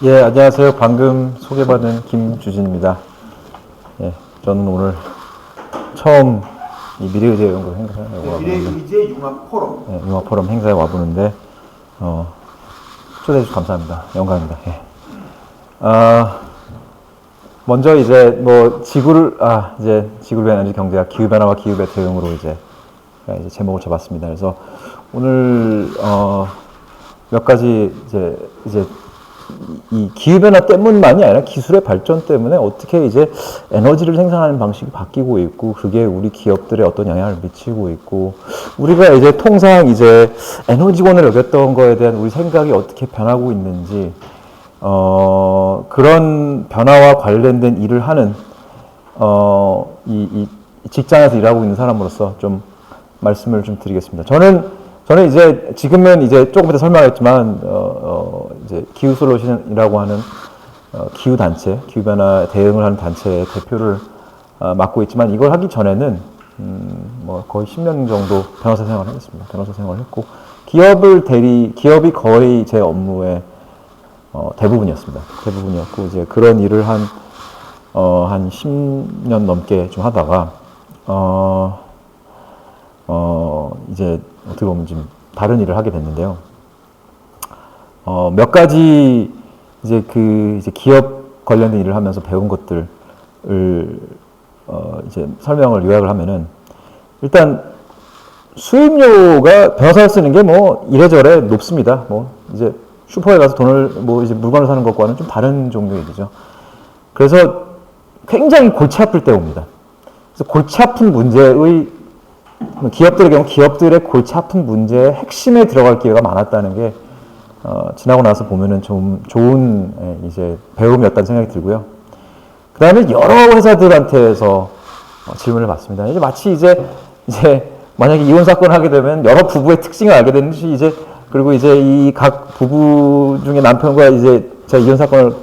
예, 안녕하세요. 방금 소개받은 김주진입니다. 예, 저는 오늘 처음 이 미래의제 연구 행사에 와보는데, 미래의제 융합 포럼. 예, 융합 포럼 행사에 와보는데, 초대해 주셔서 감사합니다. 영광입니다. 예. 먼저 이제 지구를 위한 에너지 경제학, 기후변화와 기후배 대응으로 이제 제목을 잡았습니다. 그래서 오늘, 몇 가지 이제 이 기후변화 때문만이 아니라 기술의 발전 때문에 어떻게 이제 에너지를 생산하는 방식이 바뀌고 있고, 그게 우리 기업들에 어떤 영향을 미치고 있고, 우리가 이제 통상 이제 에너지원을 여겼던 거에 대한 우리 생각이 어떻게 변하고 있는지, 그런 변화와 관련된 일을 하는, 이 직장에서 일하고 있는 사람으로서 좀 말씀을 좀 드리겠습니다. 저는 이제 지금은 이제 조금 이따 설명했지만 이제 기후 솔루션이라고 하는 기후 단체, 기후 변화 대응을 하는 단체의 대표를 맡고 있지만, 이걸 하기 전에는 거의 10년 정도 변호사 생활을 했습니다. 변호사 생활을 했고, 기업이 거의 제 업무의 대부분이었습니다. 대부분이었고, 이제 그런 일을 한 10년 넘게 좀 하다가 이제 어떻게 보면 좀 다른 일을 하게 됐는데요. 몇 가지 이제 기업 관련된 일을 하면서 배운 것들을 이제 설명을 요약을 하면은, 일단 수입료가 변호사를 쓰는 게 이래저래 높습니다. 이제 슈퍼에 가서 이제 물건을 사는 것과는 좀 다른 종류의 일이죠. 그래서 굉장히 골치 아플 때 옵니다. 그래서 골치 아픈 문제의 기업들의 경우 기업들의 골치 아픈 문제의 핵심에 들어갈 기회가 많았다는 게 지나고 나서 보면은 좀 좋은 이제 배움이었다는 생각이 들고요. 그 다음에 여러 회사들한테서 질문을 받습니다. 이제 마치 이제 만약에 이혼 사건을 하게 되면 여러 부부의 특징을 알게 되는 듯이, 그리고 이제 이 각 부부 중에 남편과 이제 제가 이혼 사건을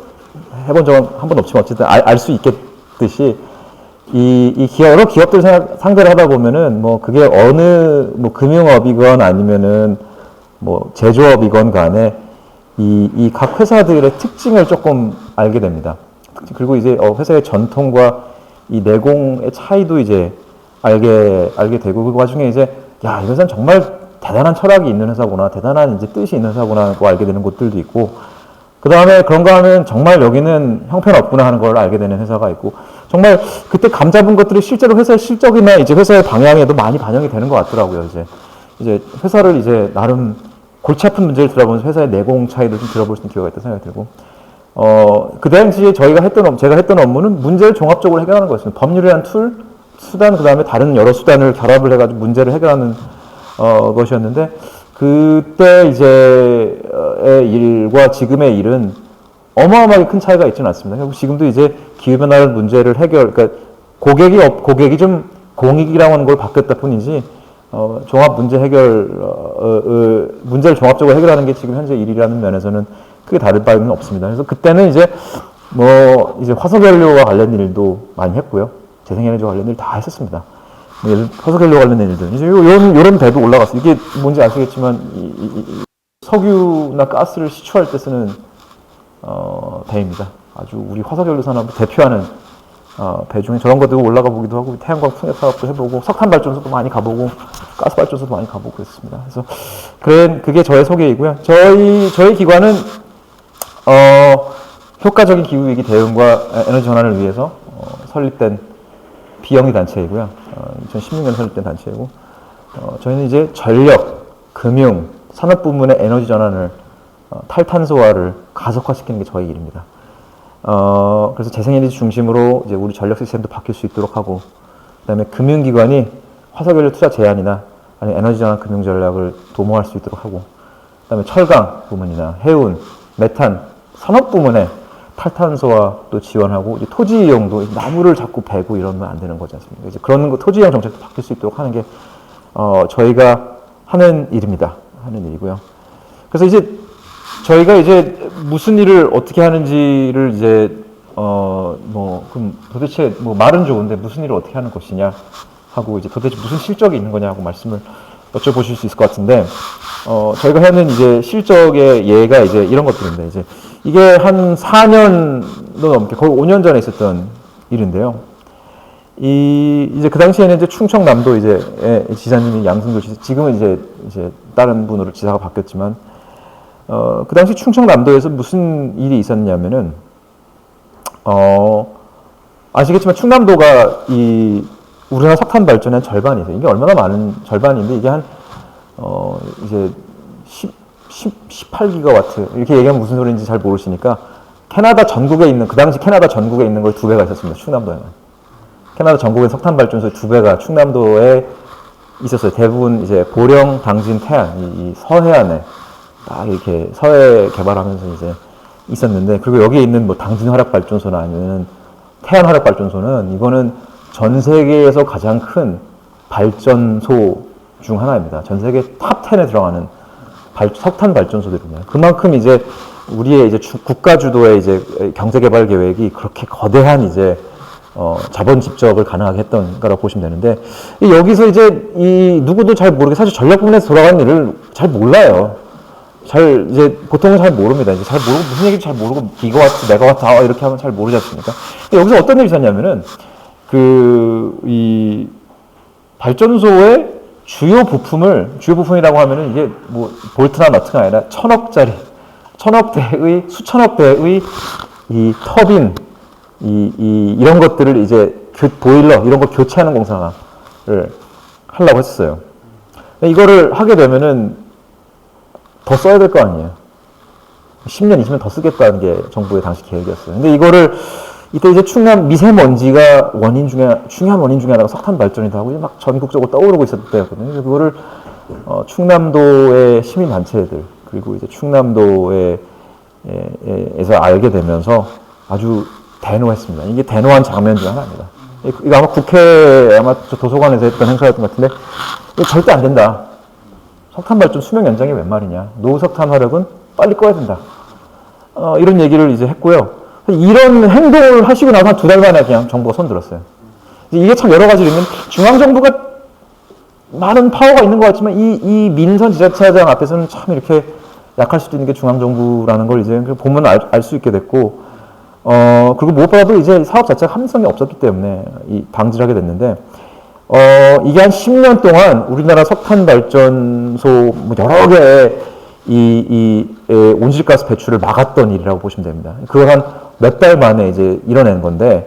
해본 적은 한 번도 없지만 어쨌든 알 수 있겠듯이, 여러 기업들 상대를 하다 보면은, 그게 어느, 금융업이건 아니면은, 제조업이건 간에, 이 각 회사들의 특징을 조금 알게 됩니다. 그리고 이제, 회사의 전통과 이 내공의 차이도 이제 알게 되고, 그 와중에 이제, 이 회사는 정말 대단한 철학이 있는 회사구나, 대단한 이제 뜻이 있는 회사구나, 고 알게 되는 곳들도 있고, 그 다음에 그런가 하면 정말 여기는 형편없구나 하는 걸 알게 되는 회사가 있고, 정말 그때 감 잡은 것들이 실제로 회사의 실적이나 이제 회사의 방향에도 많이 반영이 되는 것 같더라고요. 이제 회사를 이제 나름 골치 아픈 문제를 들어보면서 회사의 내공 차이를 좀 들어볼 수 있는 기회가 있다는 생각이 들고, 그 당시에 제가 했던 업무는 문제를 종합적으로 해결하는 거였습니다. 법률이란 수단, 그 다음에 다른 여러 수단을 결합을 해가지고 문제를 해결하는 것이었는데, 그때 이제 일과 지금의 일은 어마어마하게 큰 차이가 있지는 않습니다. 결국 지금도 이제 기후변화 문제를 그러니까 고객이 좀 공익이라고 하는 걸 바뀌었다 뿐이지, 종합 문제 문제를 종합적으로 해결하는 게 지금 현재 일이라는 면에서는 크게 다른 바는 없습니다. 그래서 그때는 이제 화석연료와 관련 일도 많이 했고요. 재생에너지와 관련 일 다 했었습니다. 화석연료 관련된 일들. 이제 요런 배도 올라갔어요. 이게 뭔지 아시겠지만, 석유나 가스를 시추할 때 쓰는, 배입니다. 아주 우리 화석연료 산업을 대표하는, 배 중에 저런 것도 올라가 보기도 하고, 태양광 풍력 사업도 해보고, 석탄 발전소도 많이 가보고, 가스 발전소도 많이 가보고 그랬습니다. 그래서, 그게 저의 소개이고요. 저희 기관은, 효과적인 기후위기 대응과 에너지 전환을 위해서, 설립된 비영리 단체이고요. 2016년 설립된 단체이고, 저희는 이제 전력, 금융, 산업 부문의 에너지 전환을, 탈탄소화를 가속화시키는 게 저희 일입니다. 그래서 재생에너지 중심으로 이제 우리 전력 시스템도 바뀔 수 있도록 하고, 그다음에 금융기관이 화석연료 투자 제한이나 아니면 에너지 전환 금융 전략을 도모할 수 있도록 하고, 그다음에 철강 부문이나 해운, 메탄, 산업 부문에 탈탄소화도 지원하고, 이제 토지 이용도 나무를 자꾸 베고 이러면 안 되는 거지 않습니까? 이제 그런 거 토지 이용 정책도 바뀔 수 있도록 하는 게 저희가 하는 일입니다. 하는 일이고요. 그래서 이제 저희가 이제 무슨 일을 어떻게 하는지를 이제 그럼 도대체 말은 좋은데 무슨 일을 어떻게 하는 것이냐 하고, 이제 도대체 무슨 실적이 있는 거냐고 말씀을 여쭤보실 수 있을 것 같은데, 저희가 하는 이제 실적의 예가 이제 이런 것들인데, 이제 이게 한 4년도 넘게 거의 5년 전에 있었던 일인데요. 이제 그 당시에는 이제 충청남도 이제 지사님이 양승조 지사, 지금은 이제 다른 분으로 지사가 바뀌었지만, 그 당시 충청남도에서 무슨 일이 있었냐면은, 아시겠지만 충남도가 이 우리나라 석탄 발전의 한 절반이세요. 이게 얼마나 많은 절반인데 이게 한 이제 18기가와트 이렇게 얘기하면 무슨 소리인지 잘 모르시니까 캐나다 전국에 있는 그 당시 캐나다 전국에 있는 거의 2배가 있었습니다. 충남도에만. 캐나다 전국의 석탄 발전소의 2배가 충남도에 있었어요. 대부분 이제 보령, 당진, 태안 이 서해안에 딱 이렇게 서해 개발하면서 이제 있었는데, 그리고 여기에 있는 뭐 당진 화력 발전소나 아니면 태안 화력 발전소는 이거는 전 세계에서 가장 큰 발전소 중 하나입니다. 전 세계 탑 10에 들어가는 석탄 발전소들이냐. 그만큼 이제 우리의 이제 국가 주도의 이제 경제 개발 계획이 그렇게 거대한 이제 자본 집적을 가능하게 했던 거라고 보시면 되는데, 여기서 이제 이 누구도 잘 모르게 사실 전력 부문에서 돌아가는 일을 잘 몰라요. 잘 이제 보통은 잘 모릅니다. 이제 잘 모르고 무슨 얘기인지 잘 모르고 기가와트, 메가와트 이렇게 하면 잘 모르지 않습니까? 근데 여기서 어떤 일이 있었냐면은 이 발전소의 주요 부품이라고 하면은 이게 뭐 볼트나 너트가 아니라 천억 대의 수천억 대의 이 터빈 이런 것들을 이제 보일러 이런 걸 교체하는 공사를 하려고 했었어요. 이거를 하게 되면은 더 써야 될 거 아니에요. 10년, 20년 더 쓰겠다는 게 정부의 당시 계획이었어요. 근데 이거를 이때 이제 충남 미세먼지가 중요한 원인 중에 하나가 석탄 발전이다 하고 막 전국적으로 떠오르고 있었을 때였거든요. 그래서 그거를 충남도의 시민단체들 그리고 이제 충남도에서 알게 되면서 아주 대노했습니다. 이게 대노한 장면 중 하나입니다. 이거 아마 국회 도서관에서 했던 행사였던 것 같은데 이거 절대 안 된다. 석탄 발전 수명 연장이 웬 말이냐. 노석탄 화력은 빨리 꺼야 된다. 이런 얘기를 이제 했고요. 이런 행동을 하시고 나서 한 2달 만에 그냥 정부가 손들었어요. 이게 참 여러 가지 있는 중앙정부가 많은 파워가 있는 것 같지만 이 민선 지자체장 앞에서는 참 이렇게 약할 수도 있는 게 중앙정부라는 걸 이제 보면 알 수 있게 됐고, 그리고 무엇보다도 이제 사업 자체가 합리성이 없었기 때문에 방지를 하게 됐는데, 이게 한 10년 동안 우리나라 석탄 발전소 뭐 여러 개의 온실가스 배출을 막았던 일이라고 보시면 됩니다. 그걸 한 몇 달 만에 이제 이뤄낸 건데,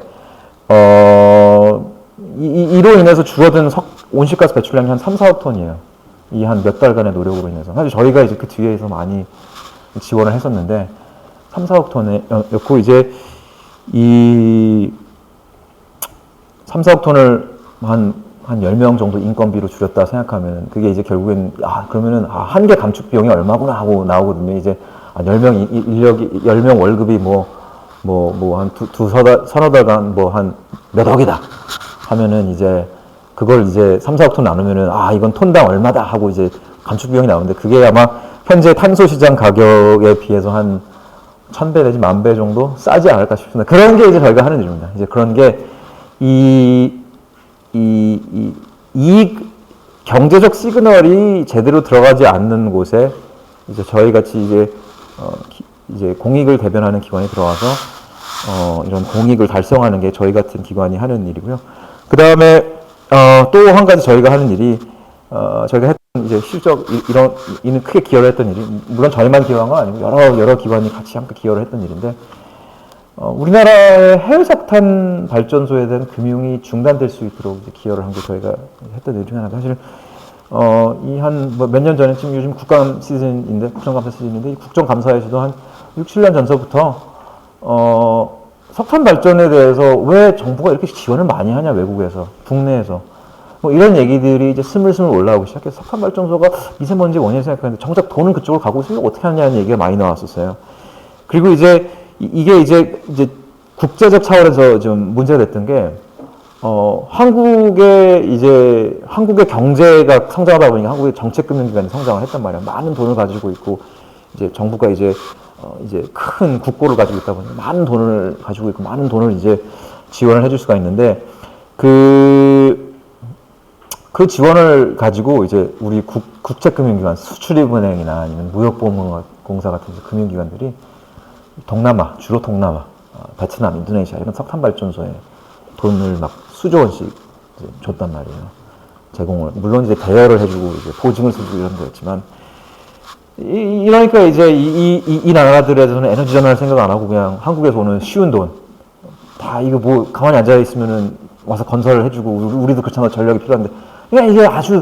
이로 인해서 줄어든 온실가스 배출량이 한 3, 4억 톤이에요. 이 한 몇 달간의 노력으로 인해서. 사실 저희가 이제 그 뒤에서 많이 지원을 했었는데, 3, 4억 톤이었고, 이제 이 3, 4억 ton을 한 10명 정도 인건비로 줄였다 생각하면 그게 이제 결국엔 그러면은 한 개 감축 비용이 얼마구나 하고 나오거든요. 이제 10명 인력이 10명 월급이 한 서너 달간 한 몇 억이다 하면은 이제 그걸 이제 3, 4억 톤 나누면은 이건 톤당 얼마다 하고 이제 감축 비용이 나오는데, 그게 아마 현재 탄소 시장 가격에 비해서 한 1000배 내지 10,000배 정도 싸지 않을까 싶습니다. 그런 게 이제 저희가 하는 일입니다. 이제 그런 게 이 경제적 시그널이 제대로 들어가지 않는 곳에 이제 저희 같이 이제 공익을 대변하는 기관이 들어와서 이런 공익을 달성하는 게 저희 같은 기관이 하는 일이고요. 그 다음에 또 한 가지 저희가 하는 일이 저희가 했던 이제 이는 크게 기여를 했던 일이, 물론 저희만 기여한 건 아니고 여러 기관이 같이 함께 기여를 했던 일인데, 우리나라의 해외 석탄 발전소에 대한 금융이 중단될 수 있도록 이제 기여를 한 게 저희가 했던 일 중에 하나입니다. 사실 이 한 몇 년 전에 지금 요즘 국감 시즌인데, 국정감사 시즌인데, 이 국정감사에서도 한 6, 7년 전서부터 석탄 발전에 대해서 왜 정부가 이렇게 지원을 많이 하냐, 외국에서, 국내에서. 이런 얘기들이 이제 스물스물 올라오기 시작해서 석탄 발전소가 미세먼지 원인을 생각하는데 정작 돈은 그쪽으로 가고 있으면 어떻게 하냐는 얘기가 많이 나왔었어요. 그리고 이게 이제 국제적 차원에서 좀 문제가 됐던 게, 한국의 경제가 성장하다 보니까 한국의 정책금융기관이 성장을 했단 말이야. 많은 돈을 가지고 있고, 이제 정부가 이제 큰 국고를 가지고 있다 보니 많은 돈을 가지고 있고, 많은 돈을 이제 지원을 해줄 수가 있는데, 그 지원을 가지고 이제 우리 국책금융기관, 수출입은행이나 아니면 무역보험공사 같은 금융기관들이 동남아, 주로 동남아, 베트남, 인도네시아 이런 석탄 발전소에 돈을 막 수조 원씩 이제 줬단 말이에요. 제공을 물론 이제 대여를 해주고 이제 보증을 서주고 이런 거였지만 이러니까 이제 이 나라들에서는 에너지 전환을 생각 안 하고 그냥 한국에서 오는 쉬운 돈 다 이거 뭐 가만히 앉아 있으면은 와서 건설을 해주고 우리도 그렇잖아 전력이 필요한데 그냥 이게 아주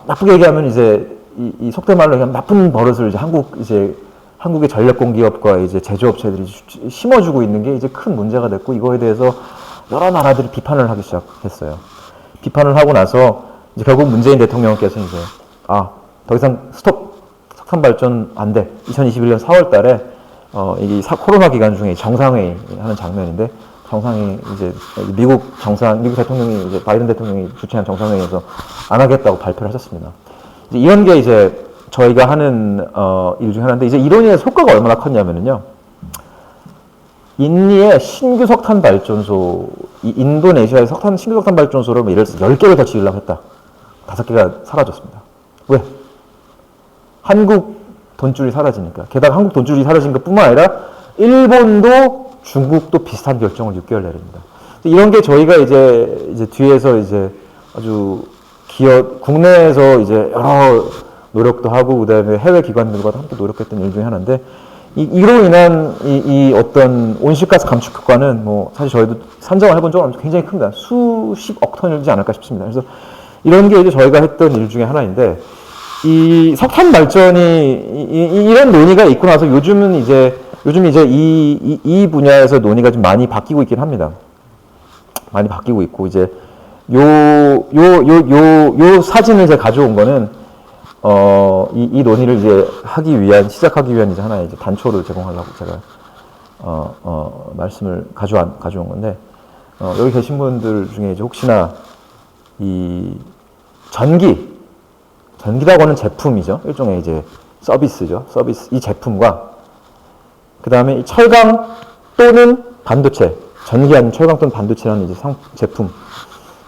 나쁘게 얘기하면 이제 이 속된 말로 그냥 나쁜 버릇을 이제 한국의 전력 공기업과 이제 제조업체들이 심어주고 있는 게 이제 큰 문제가 됐고 이거에 대해서 여러 나라들이 비판을 하기 시작했어요. 비판을 하고 나서 이제 결국 문재인 대통령께서 이제 더 이상 스톱 석탄 발전 안 돼. 2021년 4월 달에 이 코로나 기간 중에 정상회의 하는 장면인데 정상회의 이제 미국 대통령이 이제 바이든 대통령이 주최한 정상회의에서 안 하겠다고 발표를 하셨습니다. 이제 이런 게 이제 저희가 하는 일 중에 하나인데 이제 이런 일의 효과가 얼마나 컸냐면요. 인니의 신규 석탄 발전소, 인도네시아의 신규 석탄 발전소를 예를 들어서 10개를 더 지으려고 했다. 5개가 사라졌습니다. 왜? 한국 돈줄이 사라지니까. 게다가 한국 돈줄이 사라진 것 뿐만 아니라 일본도 중국도 비슷한 결정을 6개월 내립니다. 이런 게 저희가 이제 뒤에서 이제 아주 국내에서 이제 여러 노력도 하고 그다음에 해외 기관들과도 함께 노력했던 일 중에 하나인데 이로 인한 이 어떤 온실가스 감축 효과는 뭐 사실 저희도 산정을 해본 적은 굉장히 큽니다. 수십억 톤이지 않을까 싶습니다. 그래서 이런 게 이제 저희가 했던 일 중에 하나인데 이 석탄 발전이 이런 논의가 있고 나서 요즘 이제 이 분야에서 논의가 좀 많이 바뀌고 있긴 합니다. 많이 바뀌고 있고 이제 요 사진을 제가 가져온 거는 이 논의를 이제 시작하기 위한 이제 하나의 이제 단초를 제공하려고 제가 말씀을 가져온 건데 여기 계신 분들 중에 이제 혹시나 이 전기라고 하는 제품이죠. 일종의 이제 서비스죠. 이 제품과 그 다음에 이 철강 또는 반도체, 전기 아닌 철강 또는 반도체라는 이제 제품.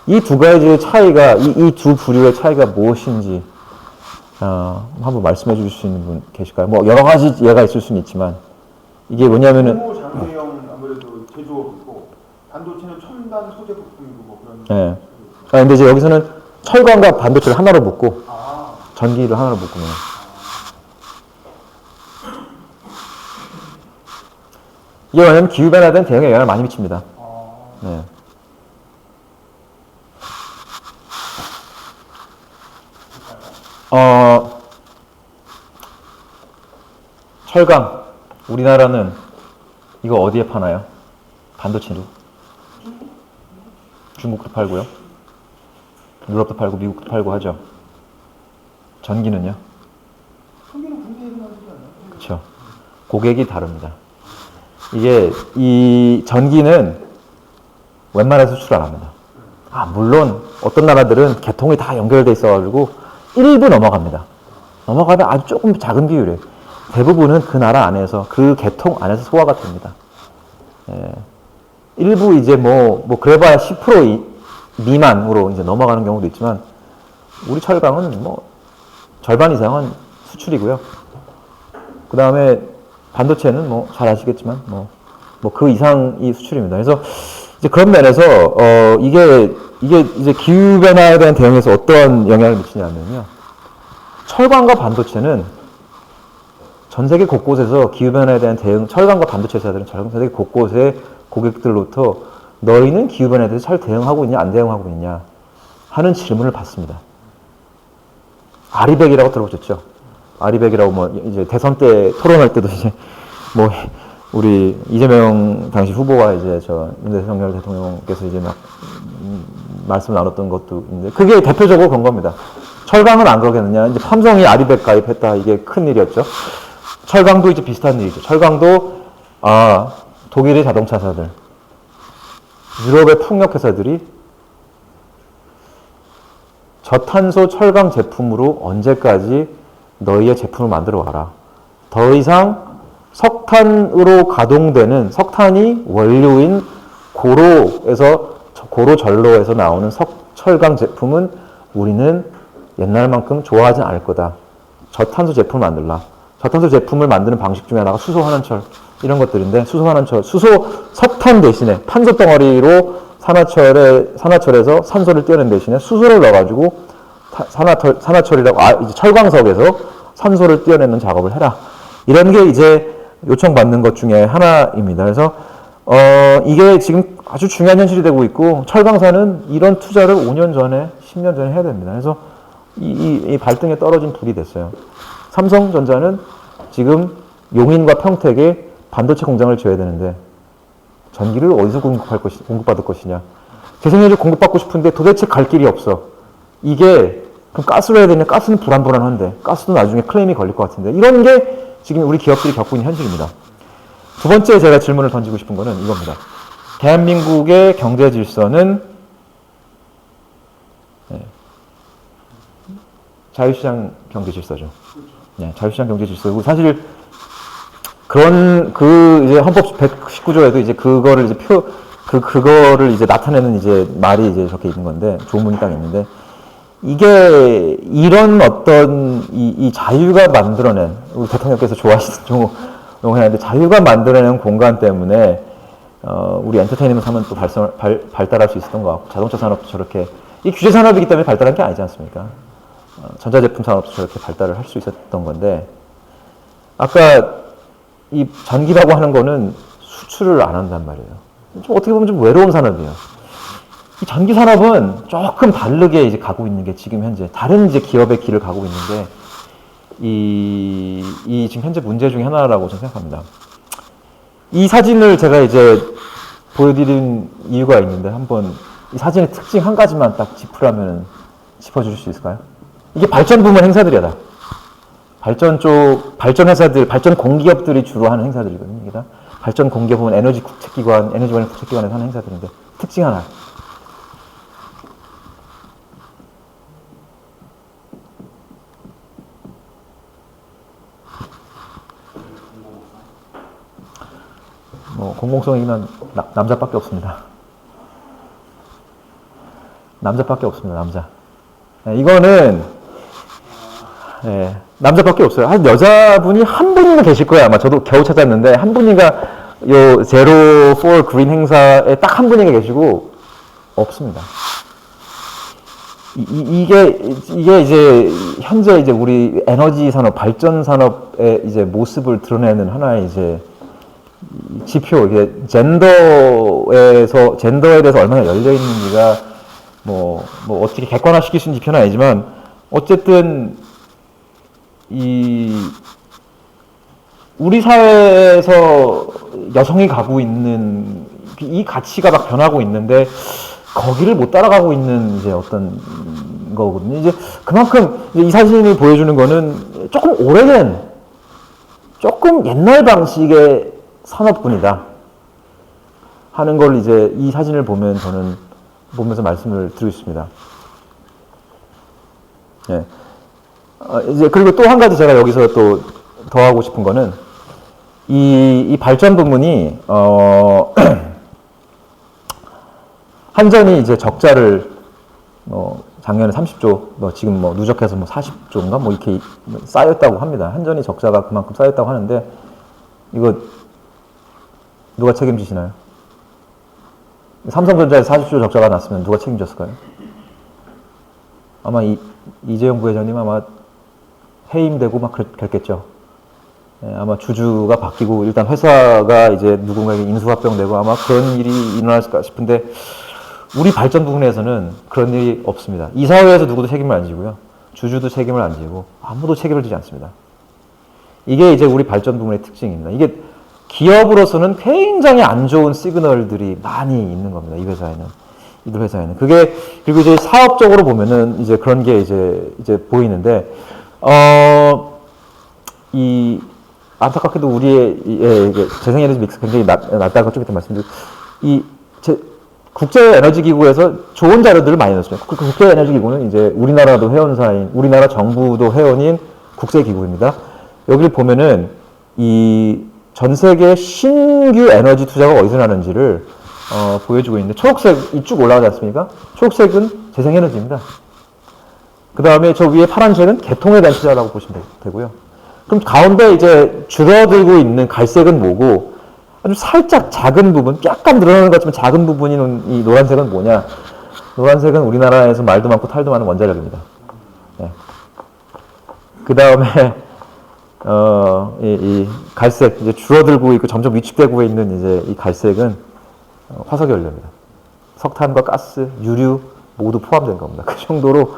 이 두 가지의 차이가, 이 두 부류의 차이가 무엇인지, 한번 말씀해 주실 수 있는 분 계실까요? 뭐, 여러 가지 예가 있을 수는 있지만, 이게 뭐냐면은. 장비형 아무래도 제조업이고, 반도체는 첨단 소재 부품이고 뭐 그런. 네. 근데 이제 여기서는 철강과 반도체를 하나로 묶고, 전기를 하나로 묶으면. 이게 왜냐면 기후변화에 대한 대응에 영향을 많이 미칩니다. 네. 철강. 우리나라는 이거 어디에 파나요? 반도체로. 중국도 팔고요. 유럽도 팔고 미국도 팔고 하죠. 전기는요? 전기는 국내에서 만들지 않나요? 그렇죠. 고객이 다릅니다. 이게 이 전기는 웬만해서 수출 안 합니다. 물론 어떤 나라들은 개통이 다 연결돼 있어가지고 일부 넘어갑니다. 넘어가면 아주 조금 작은 비율이에요. 대부분은 그 나라 안에서 그 개통 안에서 소화가 됩니다. 일부 이제 뭐 그래봐야 10% 미만으로 이제 넘어가는 경우도 있지만 우리 철강은 뭐 절반 이상은 수출이고요. 그 다음에 반도체는 뭐 잘 아시겠지만 뭐 그 이상이 수출입니다. 그래서 이제 그런 면에서 이게 이제 기후 변화에 대한 대응에서 어떠한 영향을 미치냐면요. 철강과 반도체는 전 세계 곳곳에서 기후 변화에 대한 대응, 철강과 반도체 회사들은 전 세계 곳곳에 고객들로부터 너희는 기후 변화에 대해서 잘 대응하고 있냐, 안 대응하고 있냐 하는 질문을 받습니다. 아리백이라고 들어보셨죠? 아리백이라고 뭐 이제 대선 때 토론할 때도 이제 뭐 우리 이재명 당시 후보와 이제 윤석열 대통령께서 이제 막 말씀 나눴던 것도 있는데 그게 대표적으로 그런 겁니다. 철강은 안 그러겠느냐? 이제 삼성이 아리백 가입했다 이게 큰 일이었죠. 철강도 이제 비슷한 일이죠. 철강도 독일의 자동차 회사들, 유럽의 풍력 회사들이 저탄소 철강 제품으로 언제까지 너희의 제품을 만들어 와라. 더 이상 석탄으로 가동되는 석탄이 원료인 고로 전로에서 나오는 철강 제품은 우리는 옛날만큼 좋아하지 않을 거다. 저탄소 제품을 만들라. 저탄소 제품을 만드는 방식 중에 하나가 수소환원철 이런 것들인데 수소환원철, 수소 석탄 대신에 탄소 덩어리로 산화철에서 산소를 떼어낸 대신에 수소를 넣어가지고 산화철이라고 이제 철광석에서 산소를 떼어내는 작업을 해라. 이런 게 이제 요청받는 것 중에 하나입니다. 그래서 이게 지금 아주 중요한 현실이 되고 있고 철강사는 이런 투자를 5년 전에 10년 전에 해야 됩니다. 그래서 이 발등에 떨어진 불이 됐어요. 삼성전자는 지금 용인과 평택에 반도체 공장을 지어야 되는데 전기를 어디서 공급받을 것이냐. 재생에너지 공급받고 싶은데 도대체 갈 길이 없어. 이게 그럼 가스로 해야 되냐? 가스는 불안불안한데 가스도 나중에 클레임이 걸릴 것 같은데 이런 게 지금 우리 기업들이 겪고 있는 현실입니다. 두 번째 제가 질문을 던지고 싶은 거는 이겁니다. 대한민국의 경제 질서는 자유시장 경제 질서죠. 네, 자유시장 경제 질서고 사실 그런 이제 헌법 119조에도 이제 그거를 이제 그거를 이제 나타내는 이제 말이 이제 적혀 있는 건데 조문이 딱 있는데 이게 이런 어떤 이 자유가 만들어낸 우리 대통령께서 좋아하시는 용어인데 자유가 만들어낸 공간 때문에 우리 엔터테인먼트 산업은 또 발달할 수 있었던 것 같고 자동차 산업도 저렇게 이 규제 산업이기 때문에 발달한 게 아니지 않습니까? 전자제품 산업도 저렇게 발달을 할 수 있었던 건데 아까 이 전기라고 하는 거는 수출을 안 한단 말이에요. 좀 어떻게 보면 좀 외로운 산업이에요. 이 전기 산업은 조금 다르게 이제 가고 있는 게 지금 현재 다른 이제 기업의 길을 가고 있는 게 이 지금 현재 문제 중에 하나라고 저는 생각합니다. 이 사진을 제가 이제 보여드린 이유가 있는데 한번 이 사진의 특징 한 가지만 딱 짚으라면 짚어줄 수 있을까요? 이게 발전 부문 행사들이야 다. 발전 회사들, 발전 공기업들이 주로 하는 행사들이거든요. 이게 다 발전 공기업은 에너지 관련 국책기관에서 하는 행사들인데 특징 하나. 공공성이면 남자밖에 없습니다. 남자밖에 없습니다. 남자. 네, 이거는 남자밖에 없어요. 한 여자분이 한 분이면 계실 거예요. 아마 저도 겨우 찾았는데 한 분인가 요 제로 포 그린 행사에 딱 한 분인가 계시고 없습니다. 이게 이제 현재 이제 우리 에너지 산업, 발전 산업의 이제 모습을 드러내는 하나의 이제 지표, 이게 젠더에 대해서 얼마나 열려 있는지가 뭐 어떻게 객관화시킬 수 있는 지표는 아니지만 어쨌든 우리 사회에서 여성이 가고 있는 이 가치가 막 변하고 있는데 거기를 못 따라가고 있는 이제 어떤 거거든요. 이제 그만큼 이제 이 사진이 보여주는 거는 조금 오래된, 조금 옛날 방식의 산업군이다 하는 걸 이제 이 사진을 보면 저는 보면서 말씀을 드리고 있습니다. 예. 이제 그리고 또 한 가지 제가 여기서 또 더 하고 싶은 거는 이 발전 부문이 한전이 이제 적자를 작년에 30조, 지금 누적해서 40조인가 이렇게 쌓였다고 합니다. 한전이 적자가 그만큼 쌓였다고 하는데 이거 누가 책임지시나요? 삼성전자에서 40조 적자가 났으면 누가 책임졌을까요? 아마 이재용 부회장님 아마 해임되고 막 그랬겠죠. 아마 주주가 바뀌고 일단 회사가 이제 누군가에게 인수합병되고 아마 그런 일이 일어났을까 싶은데 우리 발전 부분에서는 그런 일이 없습니다. 이사회에서 누구도 책임을 안 지고요. 주주도 책임을 안 지고 아무도 책임을 지지 않습니다. 이게 이제 우리 발전 부분의 특징입니다. 이게 기업으로서는 굉장히 안 좋은 시그널들이 많이 있는 겁니다. 이들 회사에는. 그게, 그리고 이제 사업적으로 보면은 이제 그런 게 이제 보이는데, 안타깝게도 우리의 재생에너지 믹스 굉장히 낮다고 좀 이따 말씀드리고, 국제에너지기구에서 좋은 자료들을 많이 넣었습니다. 국제에너지기구는 이제 우리나라도 회원사인, 우리나라 정부도 회원인 국제기구입니다. 여기를 보면은 전 세계 신규 에너지 투자가 어디서 나는지를 보여주고 있는데 초록색이 쭉 올라가지 않습니까? 초록색은 재생에너지입니다. 그 다음에 저 위에 파란색은 개통에 대한 투자라고 보시면 되고요. 그럼 가운데 이제 줄어들고 있는 갈색은 뭐고 아주 살짝 작은 부분, 약간 늘어나는 것 같지만 작은 부분인 이 노란색은 뭐냐? 노란색은 우리나라에서 말도 많고 탈도 많은 원자력입니다. 네. 그 다음에 이 갈색, 이제 줄어들고 있고 점점 위축되고 있는 이제 이 갈색은 화석의 연료입니다. 석탄과 가스, 유류 모두 포함된 겁니다. 그 정도로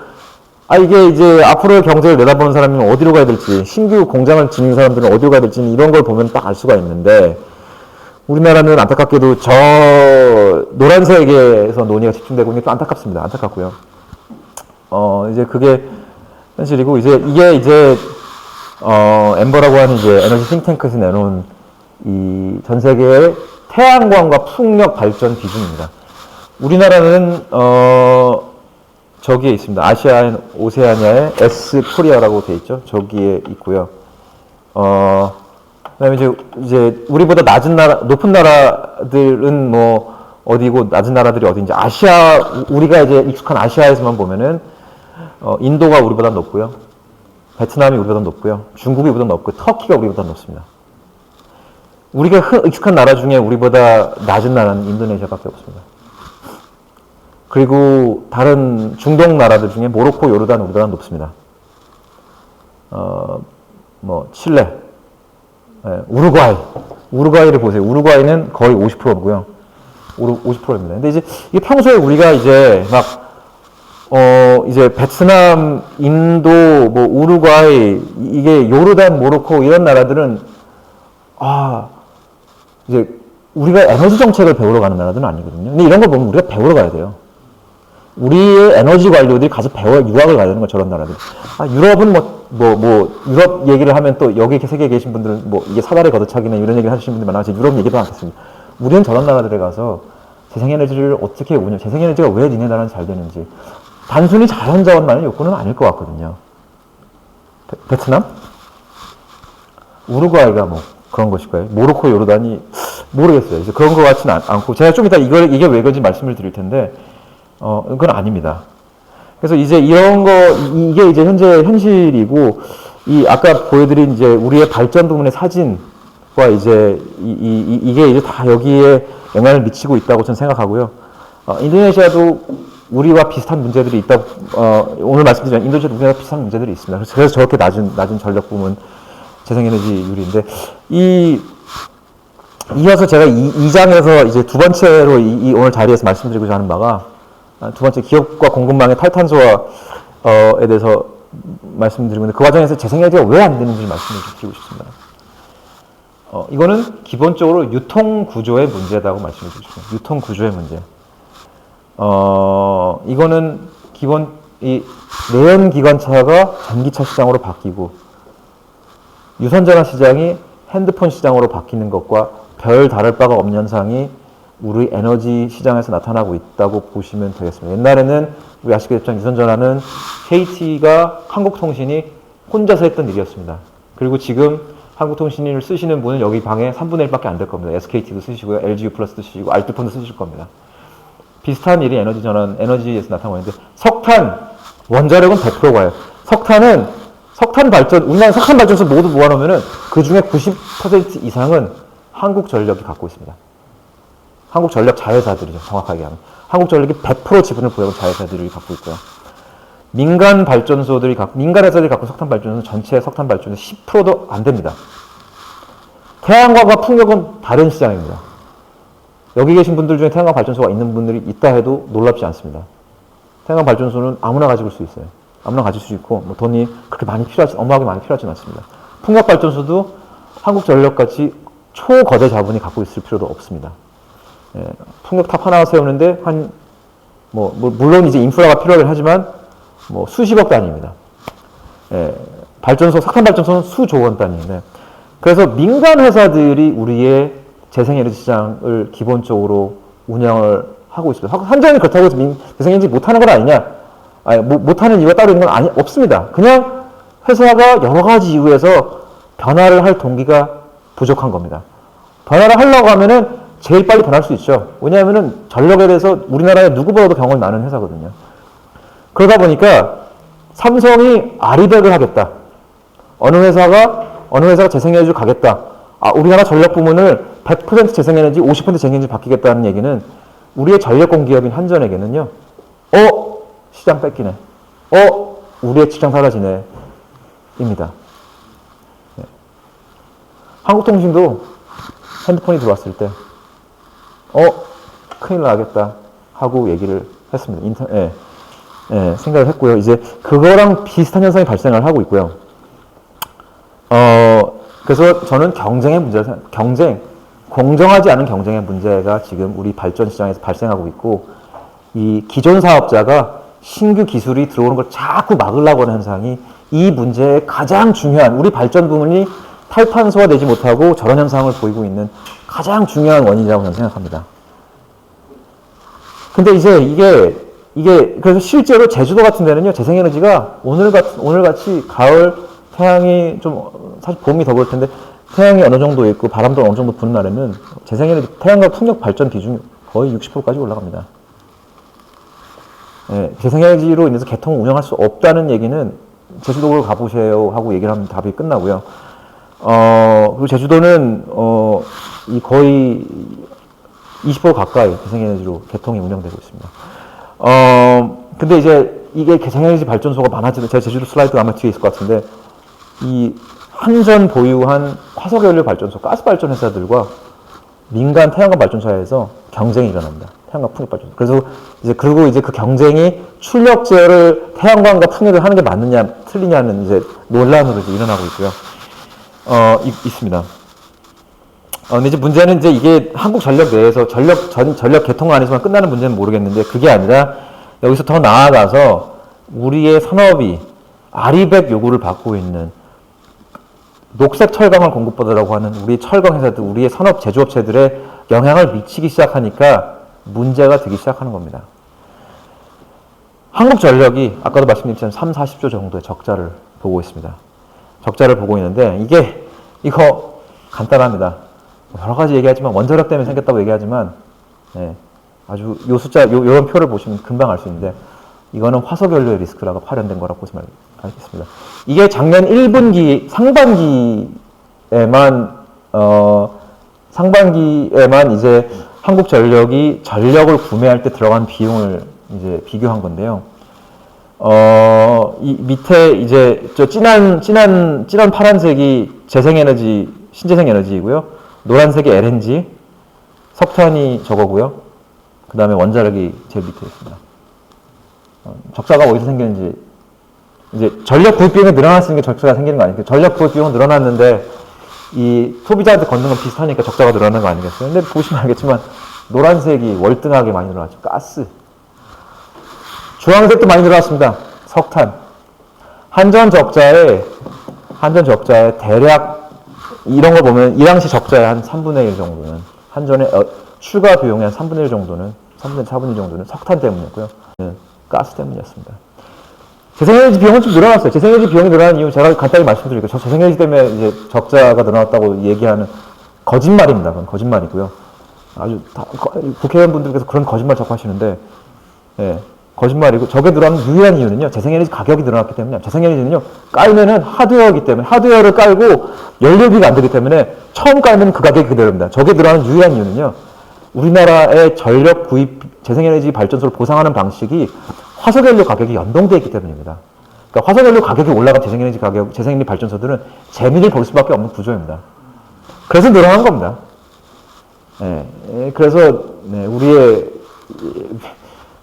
이게 이제 앞으로의 경제를 내다보는 사람이면 어디로 가야 될지, 신규 공장을 짓는 사람들은 어디로 가야 될지 이런 걸 보면 딱 알 수가 있는데 우리나라는 안타깝게도 저 노란색에서 논의가 집중되고 있는 게 또 안타깝습니다. 안타깝고요. 이제 그게 현실이고 이게 이제 엠버라고 하는 이제 에너지 싱탱크에서 내놓은 이 전 세계의 태양광과 풍력 발전 비중입니다. 우리나라는 저기에 있습니다. 아시아 오세아니아의 S 코리아라고 돼 있죠. 저기에 있고요. 그다음에 이제 우리보다 낮은 나라, 높은 나라들은 뭐 어디고 낮은 나라들이 어디인지 우리가 이제 익숙한 아시아에서만 보면은 인도가 우리보다 높고요. 베트남이 우리보다 높고요. 중국이 우리보다 높고요. 터키가 우리보다 높습니다. 우리가 익숙한 나라 중에 우리보다 낮은 나라는 인도네시아밖에 없습니다. 그리고 다른 중동 나라들 중에 모로코, 요르단 우리보다 높습니다. 뭐 칠레, 우루과이를 보세요. 우루과이는 거의 50%고요. 50%입니다. 근데 이제 이게 평소에 우리가 이제 막 이제 베트남, 인도, 뭐 우루과이, 이게 요르단, 모로코 이런 나라들은 이제 우리가 에너지 정책을 배우러 가는 나라들은 아니거든요. 근데 이런 걸 보면 우리가 배우러 가야 돼요. 우리의 에너지 관료들이 가서 유학을 가야 되는 거 저런 나라들. 유럽은 유럽 얘기를 하면 또 여기 세계에 계신 분들은 뭐 이게 사다리 걷어차기나 이런 얘기를 하시는 분들 많아서 유럽 얘기도 않겠습니다. 우리는 저런 나라들에 가서 재생에너지를 어떻게 재생에너지가 왜 니네 나라는 잘 되는지. 단순히 자연자원만의 요건은 아닐 것 같거든요. 베트남? 우루과이가 뭐 그런 것일까요? 모로코, 요르단이 모르겠어요. 이제 그런 것 같지는 않고 제가 좀 이따 이게 왜 그런지 말씀을 드릴 텐데 그건 아닙니다. 그래서 이제 이런 이게 이제 현실이고 아까 보여드린 이제 우리의 발전 부문의 사진과 이제 이게 이제 다 여기에 영향을 미치고 있다고 저는 생각하고요. 인도네시아도 우리와 비슷한 문제들이 있다. 오늘 말씀드린 인도네시아도 우리와 비슷한 문제들이 있습니다. 그래서 저렇게 낮은 전력 부문 재생에너지율인데 이어서 제가 2장에서 이제 두 번째로 오늘 자리에서 말씀드리고자 하는 바가 두 번째 기업과 공급망의 탈탄소화에 대해서 말씀드리고 있는데 그 과정에서 재생에너지가 왜 안 되는지 말씀을 드리고 싶습니다. 이거는 기본적으로 유통 구조의 문제라고 말씀을 드리고 싶습니다. 유통 구조의 문제. 이거는 내연 기관차가 전기차 시장으로 바뀌고 유선전화 시장이 핸드폰 시장으로 바뀌는 것과 별 다를 바가 없는 현상이 우리 에너지 시장에서 나타나고 있다고 보시면 되겠습니다. 옛날에는 우리 아시겠지만 유선전화는 KT가 한국통신이 혼자서 했던 일이었습니다. 그리고 지금 한국통신을 쓰시는 분은 여기 방에 3분의 1밖에 안 될 겁니다. SKT도 쓰시고요. LG U+도 쓰시고 알뜰폰도 쓰실 겁니다. 비슷한 일이 에너지에서 나타나고 있는데 석탄, 원자력은 100% 가요. 우리나라 석탄 발전소 모두 모아놓으면은 그 중에 90% 이상은 한국전력이 갖고 있습니다. 한국전력 자회사들이죠. 정확하게 하면. 한국전력이 100% 지분을 보유하고 자회사들이 갖고 있고요. 민간 회사들이 갖고 석탄 발전소는 전체 석탄 발전소 10%도 안 됩니다. 태양광과 풍력은 다른 시장입니다. 여기 계신 분들 중에 태양광 발전소가 있는 분들이 있다 해도 놀랍지 않습니다. 태양광 발전소는 아무나 가질 수 있어요. 아무나 가질 수 있고 뭐 돈이 그렇게 어마어마하게 많이 필요하지는 않습니다. 풍력 발전소도 한국전력같이 초거대 자본이 갖고 있을 필요도 없습니다. 풍력탑 하나 세우는데 물론 이제 인프라가 필요하긴 하지만 수십억 단위입니다. 석탄 발전소는 수조 원 단위인데 그래서 민간 회사들이 우리의 재생에너지 시장을 기본적으로 운영을 하고 있습니다. 한전이 그렇다고 해서 재생에너지 못하는 건 아니냐? 못하는 이유가 따로 있는 건 없습니다. 그냥 회사가 여러 가지 이유에서 변화를 할 동기가 부족한 겁니다. 변화를 하려고 하면은 제일 빨리 변할 수 있죠. 왜냐하면은 전력에 대해서 우리나라에 누구보다도 경험이 많은 회사거든요. 그러다 보니까 삼성이 아리백을 하겠다. 어느 회사가 어느 회사가 재생에너지로 가겠다. 아, 우리나라 전력 부문을 100% 재생에너지, 50% 재생에너지 바뀌겠다는 얘기는 우리의 전력공 기업인 한전에게는요. 시장 뺏기네. 우리의 직장 사라지네. 입니다. 네. 한국통신도 핸드폰이 들어왔을 때, 큰일 나겠다 하고 얘기를 했습니다. 생각을 했고요. 이제 그거랑 비슷한 현상이 발생을 하고 있고요. 그래서 저는 경쟁의 문제를 공정하지 않은 경쟁의 문제가 지금 우리 발전 시장에서 발생하고 있고, 이 기존 사업자가 신규 기술이 들어오는 걸 자꾸 막으려고 하는 현상이 이 문제의 가장 중요한, 우리 발전 부문이 탈탄소화되지 못하고 저런 현상을 보이고 있는 가장 중요한 원인이라고 저는 생각합니다. 근데 이제 이게 그래서 실제로 제주도 같은 데는요, 재생에너지가 오늘같이 가을 태양이 좀, 사실 봄이 더 그럴 텐데, 태양이 어느 정도 있고 바람도 어느 정도 부는 날에는 재생에너지, 태양광 풍력 발전 비중이 거의 60%까지 올라갑니다. 재생에너지로 인해서 개통을 운영할 수 없다는 얘기는 제주도를 가보세요 하고 얘기를 하면 답이 끝나고요. 그리고 제주도는 이 거의 20% 가까이 재생에너지로 개통이 운영되고 있습니다. 근데 이제 이게 재생에너지 발전소가 많아지면, 제가 제주도 슬라이드가 아마 뒤에 있을 것 같은데, 이 한전 보유한 화석연료 발전소, 가스 발전 회사들과 민간 태양광 발전소에서 경쟁이 일어납니다. 태양광 풍력 발전소. 그리고 이제 그 경쟁이 출력 제어를 태양광과 풍력을 하는 게 맞느냐, 틀리냐는 이제 논란으로 이제 일어나고 있고요. 있습니다. 근데 이제 문제는 이제 이게 한국전력 내에서 전력 개통 안에서만 끝나는 문제는 모르겠는데, 그게 아니라 여기서 더 나아가서 우리의 산업이 아리백 요구를 받고 있는 녹색 철강을 공급받으라고 하는 우리 철강 회사들, 우리의 산업 제조업체들의 영향을 미치기 시작하니까 문제가 되기 시작하는 겁니다. 한국전력이 아까도 말씀드렸지만 30-40조 정도의 적자를 보고 있습니다. 적자를 보고 있는데, 이거 간단합니다. 여러 가지 얘기하지만, 원자력 때문에 생겼다고 얘기하지만, 아주 요 숫자, 요런 표를 보시면 금방 알 수 있는데, 이거는 화석연료의 리스크라고 발현된 거라고 보시면 알겠습니다. 이게 작년 1분기 상반기에만 이제 한국전력이 전력을 구매할 때 들어간 비용을 이제 비교한 건데요. 이 밑에 이제 저 진한 파란색이 재생에너지, 신재생에너지이고요. 노란색이 LNG, 석탄이 저거고요. 그 다음에 원자력이 제일 밑에 있습니다. 적자가 어디서 생겼는지, 이제 전력 구입 비용이 늘어났으니까 적자가 생기는 거 아니겠어요? 전력 구입 비용은 늘어났는데 이 소비자한테 걷는 건 비슷하니까 적자가 늘어나는 거 아니겠어요? 근데 보시면 알겠지만 노란색이 월등하게 많이 늘어났죠. 가스. 주황색도 많이 늘어났습니다. 석탄. 한전 적자에 대략 이런 거 보면 이 당시 적자의 한 3분의 1 정도는, 한전의 추가 비용의 한 3분의 1 정도는, 3분의 4분의 1 정도는 석탄 때문이었고요. 가스 때문이었습니다. 재생에너지 비용은 좀 늘어났어요. 재생에너지 비용이 늘어난 이유 제가 간단히 말씀드릴게요. 저 재생에너지 때문에 이제 적자가 늘어났다고 얘기하는 거짓말입니다. 그건 거짓말이고요. 아주 국회의원분들께서 그런 거짓말 자꾸 하시는데, 거짓말이고, 저게 늘어난 유일한 이유는요, 재생에너지 가격이 늘어났기 때문에, 재생에너지는요, 깔면은 하드웨어이기 때문에, 하드웨어를 깔고 연료비가 안 되기 때문에 처음 깔면 그 가격이 그대로입니다. 저게 늘어나는 유일한 이유는요, 우리나라의 전력 구입, 재생에너지 발전소를 보상하는 방식이 화석연료 가격이 연동되어 있기 때문입니다. 그러니까 화석연료 가격이 올라간 재생에너지 발전소들은 재미를 볼 수밖에 없는 구조입니다. 그래서 늘어난 겁니다. 그래서 우리의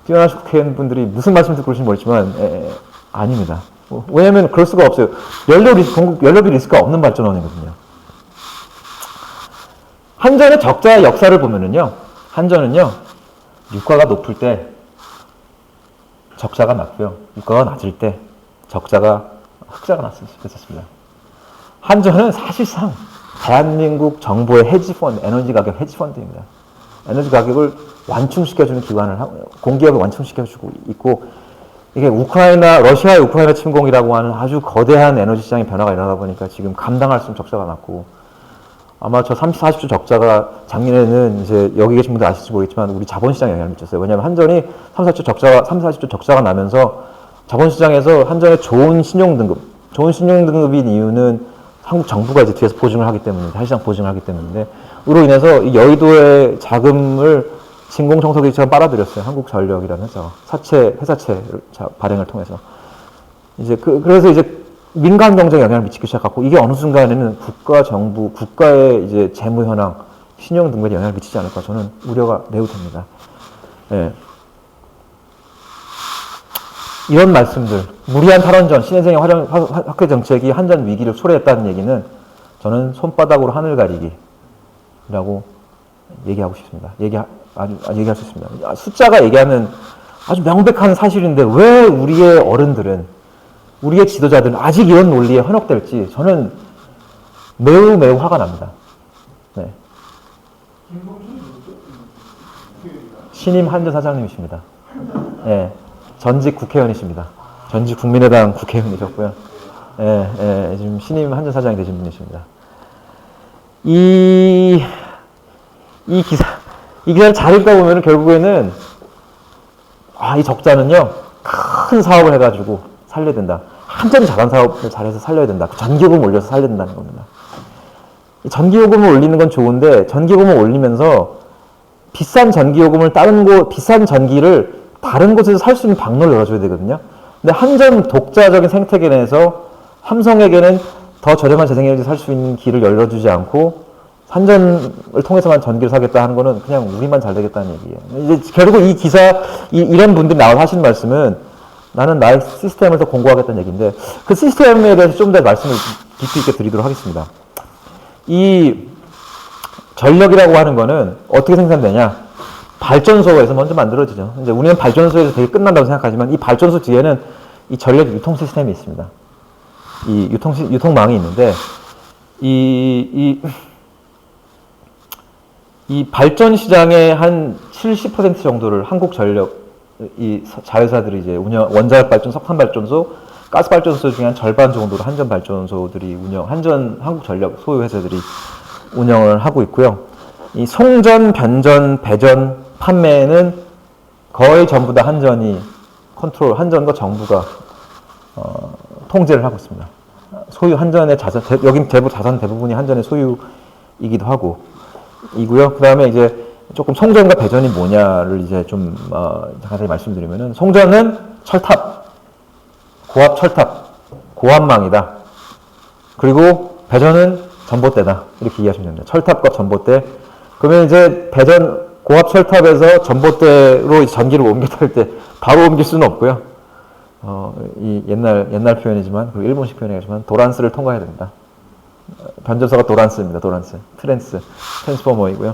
뛰어나신 국회의원분들이 무슨 말씀 듣고 그러신지 모르지만 아닙니다. 왜냐하면 그럴 수가 없어요. 연료비 리스크가 없는 발전원이거든요. 한전의 적자의 역사를 보면은요, 한전은요, 유가가 높을 때 적자가 났고요, 유가가 낮을 때 흑자가 났었습니다. 한전은 사실상 대한민국 정부의 헤지펀드, 에너지 가격 헤지펀드입니다. 에너지 가격을 완충시켜주는 기관을, 공기업을 완충시켜주고 있고, 이게 러시아의 우크라이나 침공이라고 하는 아주 거대한 에너지 시장의 변화가 일어나다 보니까 지금 감당할 수 없는 적자가 났고, 아마 저 30, 40조 적자가 작년에는 이제 여기 계신 분들 아실지 모르겠지만 우리 자본시장에 영향을 미쳤어요. 왜냐하면 한전이 30, 40조 적자가 나면서 자본시장에서 한전의 좋은 신용등급인 이유는 한국 정부가 이제 뒤에서 보증을 하기 때문에, 사실상 보증을 하기 때문인데, 으로 인해서 이 여의도의 자금을 진공청소기처럼 빨아들였어요. 한국전력이라는 회사가. 회사채 발행을 통해서. 이제 그래서 이제 민간 경제에 영향을 미치기 시작하고, 이게 어느 순간에는 국가의 이제 재무 현황, 신용 등급에 영향을 미치지 않을까, 저는 우려가 매우 됩니다. 예. 이런 말씀들, 무리한 탈원전, 신혜정의 학회 정책이 한전 위기를 초래했다는 얘기는 저는 손바닥으로 하늘 가리기라고 얘기하고 싶습니다. 얘기할 수 있습니다. 숫자가 얘기하는 아주 명백한 사실인데 왜 우리의 어른들은, 우리의 지도자들은 아직 이런 논리에 현혹될지 저는 매우 매우 화가 납니다. 네. 신임 한전 사장님이십니다. 네. 전직 국회의원이십니다. 전직 국민의당 국회의원이셨고요. 지금 신임 한전 사장이 되신 분이십니다. 이 기사를 잘 읽다 보면 결국에는, 이 적자는요, 큰 사업을 해가지고 살려야 된다. 한전이 작은 사업을 잘해서 살려야 된다. 전기요금 올려서 살려야 된다는 겁니다. 전기요금을 올리는 건 좋은데, 전기요금을 올리면서 비싼 전기요금을 비싼 전기를 다른 곳에서 살 수 있는 방로를 열어줘야 되거든요. 근데 한전 독자적인 생태계 내에서 삼성에게는 더 저렴한 재생에너지 살 수 있는 길을 열어주지 않고 한전을 통해서만 전기를 사겠다 하는 거는 그냥 우리만 잘 되겠다는 얘기예요. 이제 결국 이 기사, 이런 분들이 나와서 하시는 말씀은 나는 나의 시스템을 더 공고하겠다는 얘기인데, 그 시스템에 대해서 좀 더 말씀을 깊이 있게 드리도록 하겠습니다. 이 전력이라고 하는 거는 어떻게 생산되냐? 발전소에서 먼저 만들어지죠. 이제 우리는 발전소에서 되게 끝난다고 생각하지만 이 발전소 뒤에는 이 전력 유통 시스템이 있습니다. 이 유통망이 있는데, 이 발전 시장의 한 70% 정도를 한국전력, 이 자회사들이 이제 원자력 발전, 석탄 발전소, 가스 발전소 중에 한 절반 정도를 한전 발전소들이 한국전력 소유 회사들이 운영을 하고 있고요. 이 송전, 변전, 배전, 판매는 거의 전부 다 한전과 정부가 통제를 하고 있습니다. 한전의 여긴 자산 대부분이 한전의 소유이기도 이고요. 그 다음에 이제 조금 송전과 배전이 뭐냐를 이제 좀 자세히 말씀드리면은, 송전은 철탑, 고압 철탑, 고압망이다. 그리고 배전은 전봇대다. 이렇게 이해하시면 됩니다. 철탑과 전봇대. 그러면 이제 고압 철탑에서 전봇대로 전기를 옮겼을 때 바로 옮길 수는 없고요. 이 옛날 표현이지만, 그리고 일본식 표현이지만, 도란스를 통과해야 됩니다. 변전소가 도란스입니다. 도란스. 트랜스포머이고요.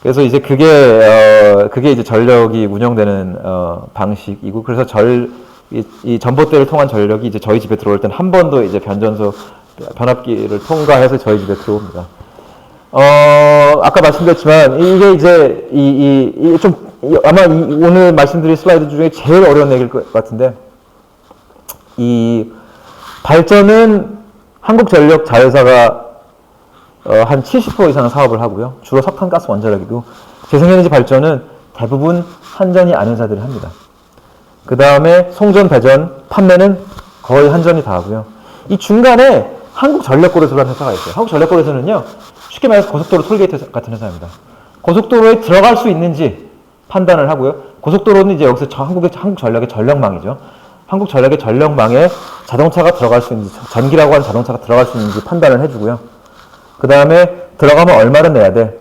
그래서 이제 그게 이제 전력이 운영되는 방식이고, 그래서 이 전봇대를 통한 전력이 이제 저희 집에 들어올 때는 한 번 더 이제 변압기를 통과해서 저희 집에 들어옵니다. 아까 말씀드렸지만, 이게 이제, 아마 오늘 말씀드릴 슬라이드 중에 제일 어려운 얘기일 것 같은데, 이 발전은 한국전력 자회사가 한 70% 이상의 사업을 하고요. 주로 석탄, 가스, 원자력이고, 재생에너지 발전은 대부분 한전이 아는 회사들이 합니다. 그 다음에 송전, 배전, 판매는 거의 한전이 다 하고요. 이 중간에 한국전력거래소라는 회사가 있어요. 한국전력거래소는요, 쉽게 말해서 고속도로 톨게이트 같은 회사입니다. 고속도로에 들어갈 수 있는지 판단을 하고요. 고속도로는 이제 여기서 한국전력의 전력망이죠. 한국전력의 전력망에 자동차가 들어갈 수 있는지, 전기라고 하는 자동차가 들어갈 수 있는지 판단을 해주고요. 그 다음에 들어가면 얼마를 내야 돼?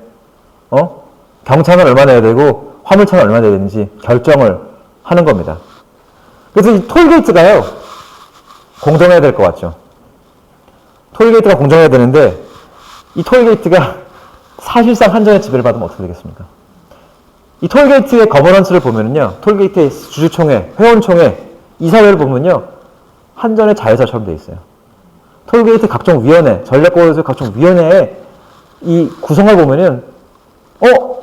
경차는 얼마 내야 되고, 화물차는 얼마 내야 되는지 결정을 하는 겁니다. 그래서 이 톨게이트가요, 공정해야 될 것 같죠. 톨게이트가 공정해야 되는데, 이 톨게이트가 사실상 한전의 지배를 받으면 어떻게 되겠습니까? 이 톨게이트의 거버넌스를 보면은요, 톨게이트의 주주총회, 회원총회, 이사회를 보면요, 한전의 자회사처럼 돼 있어요. 톨게이트 각종 위원회, 전력거래소 각종 위원회에 이 구성을 보면은,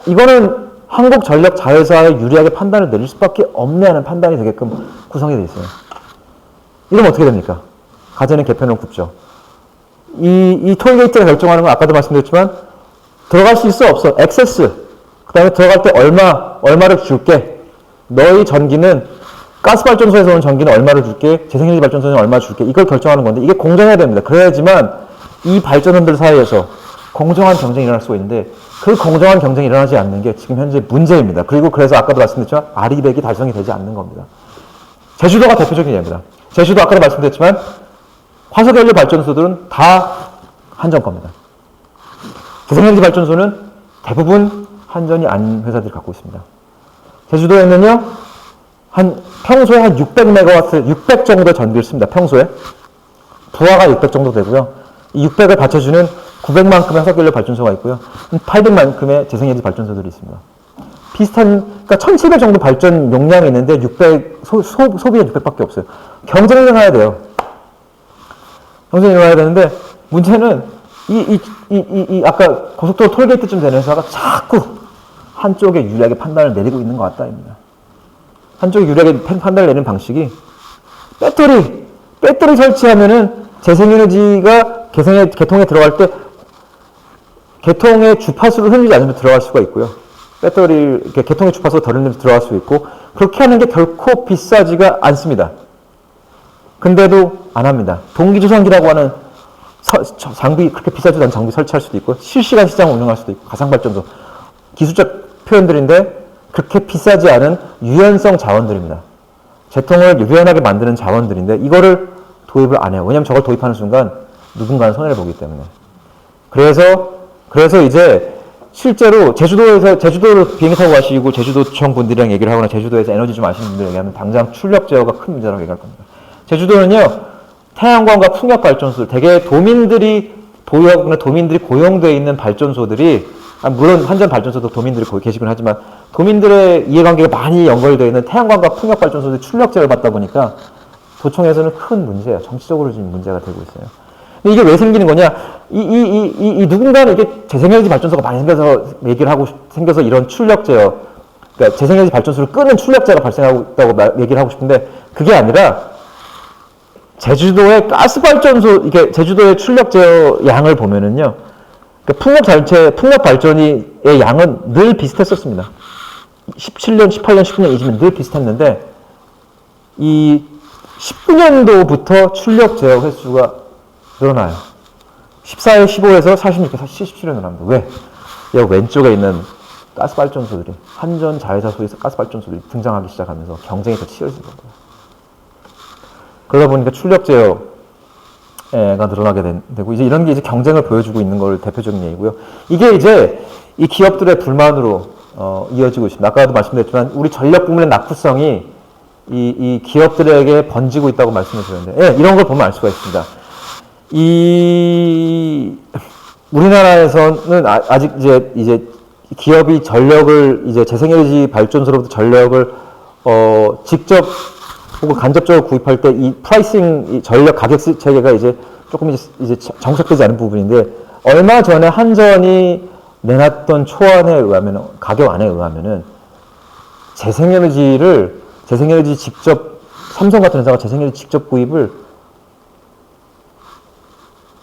이거는 한국전력 자회사에 유리하게 판단을 내릴 수밖에 없네 하는 판단이 되게끔 구성이 돼 있어요. 이러면 어떻게 됩니까? 가재는 개편을 굽죠. 이 톨게이트가 결정하는 건 아까도 말씀드렸지만, 들어갈 수 있어, 없어? 액세스. 그 다음에 들어갈 때 얼마를 줄게. 너희 전기는, 가스발전소에서 오는 전기는 얼마를 줄게. 재생에너지 발전소는 얼마 줄게. 이걸 결정하는 건데, 이게 공정해야 됩니다. 그래야지만 이 발전원들 사이에서 공정한 경쟁이 일어날 수가 있는데 그 공정한 경쟁이 일어나지 않는 게 지금 현재 문제입니다. 그리고 그래서 아까도 말씀드렸지만 아리백이 달성이 되지 않는 겁니다. 제주도가 대표적인 예입니다. 제주도 아까도 말씀드렸지만 화석연료 발전소들은 다 한전 겁니다. 재생에너지 발전소는 대부분 한전이 아닌 회사들이 갖고 있습니다. 제주도에는요, 평소에 한 600메가와트, 600 정도 전기를 씁니다. 평소에. 부하가 600 정도 되고요. 이 600을 받쳐주는 900만큼의 화석연료 발전소가 있고요. 800만큼의 재생에너지 발전소들이 있습니다. 그러니까 1700 정도 발전 용량이 있는데 소비는 600밖에 없어요. 경쟁이 일어나야 돼요. 경쟁이 일어나야 되는데, 문제는 아까 고속도로 톨게이트쯤 되는 회사가 자꾸 한쪽에 유리하게 판단을 내리고 있는 것 같다입니다. 한쪽에 유리하게 판단을 내리는 방식이 배터리 설치하면은 재생에너지가 개통에 들어갈 때 개통의 주파수를 흘리지 않으면 들어갈 수가 있고요. 개통의 주파수가 덜 흘리면 들어갈 수 있고, 그렇게 하는 게 결코 비싸지가 않습니다. 근데도 안 합니다. 동기조성기라고 하는 장비, 그렇게 비싸지도 않은 장비 설치할 수도 있고, 실시간 시장을 운영할 수도 있고, 가상발전소. 기술적 표현들인데, 그렇게 비싸지 않은 유연성 자원들입니다. 재통을 유연하게 만드는 자원들인데, 이거를 도입을 안 해요. 왜냐면 저걸 도입하는 순간 누군가는 손해를 보기 때문에. 그래서 이제 실제로 제주도를 비행기 타고 가시고 제주도청 분들이랑 얘기를 하거나 제주도에서 에너지 좀 아시는 분들 얘기하면 당장 출력 제어가 큰 문제라고 얘기할 겁니다. 제주도는요, 태양광과 풍력 발전소들, 대개 도민들이 보유하거나 도민들이 고용되어 있는 발전소들이, 물론 한전 발전소도 도민들이 계시긴 하지만 도민들의 이해관계가 많이 연결되어 있는 태양광과 풍력 발전소들이 출력 제어를 받다 보니까 도청에서는 큰 문제예요. 정치적으로 지금 문제가 되고 있어요. 근데 이게 왜 생기는 거냐? 누군가는 이게 재생에너지 발전소가 많이 생겨서 이런 출력 제어, 그러니까 재생에너지 발전소를 끄는 출력제가 발생하고 있다고 얘기를 하고 싶은데, 그게 아니라 제주도의 가스발전소, 이게 제주도의 출력 제어 양을 보면은요, 그러니까 풍력 발전의 양은 늘 비슷했었습니다. 17년, 18년, 19년, 20년 늘 비슷했는데, 이 19년도부터 출력 제어 횟수가 늘어나요. 14회, 15에서 46회, 77회 늘어납니다. 왜? 여기 왼쪽에 있는 가스발전소들이, 한전 자회사 소유의 가스발전소들이 등장하기 시작하면서 경쟁이 더 치열해진 겁니다. 그러다 보니까 출력 제어가 늘어나게 되고, 이제 이런 게 이제 경쟁을 보여주고 있는 걸 대표적인 얘기고요. 이게 이제 이 기업들의 불만으로 이어지고 있습니다. 아까도 말씀드렸지만 우리 전력 부문의 낙후성이 이 기업들에게 번지고 있다고 말씀을 드렸는데, 예, 이런 걸 보면 알 수가 있습니다. 우리나라에서는 아직 이제 기업이 전력을 이제 재생에너지 발전소로부터 전력을 직접 혹은 간접적으로 구입할 때 이 프라이싱, 이 전력 가격 체계가 이제 조금 이제 정착되지 않은 부분인데, 얼마 전에 한전이 내놨던 초안에 의하면, 가격안에 의하면은 재생에너지 직접, 삼성 같은 회사가 재생에너지 직접 구입을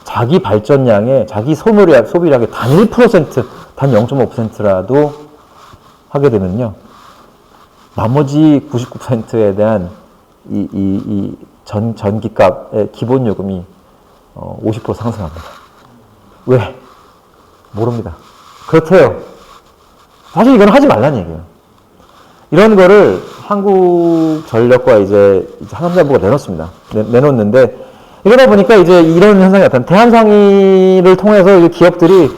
자기 발전량에, 자기 소비량의 단 1%, 단 0.5%라도 하게 되면요, 나머지 99%에 대한 전기값의 기본 요금이 50% 상승합니다. 왜? 모릅니다. 그렇대요. 사실 이건 하지 말라는 얘기예요. 이런 거를 한국전력과 이제 한전자부가 내놓습니다. 내놓는데, 이러다 보니까 이제 이런 현상이 나타납니다. 대한상의를 통해서 기업들이,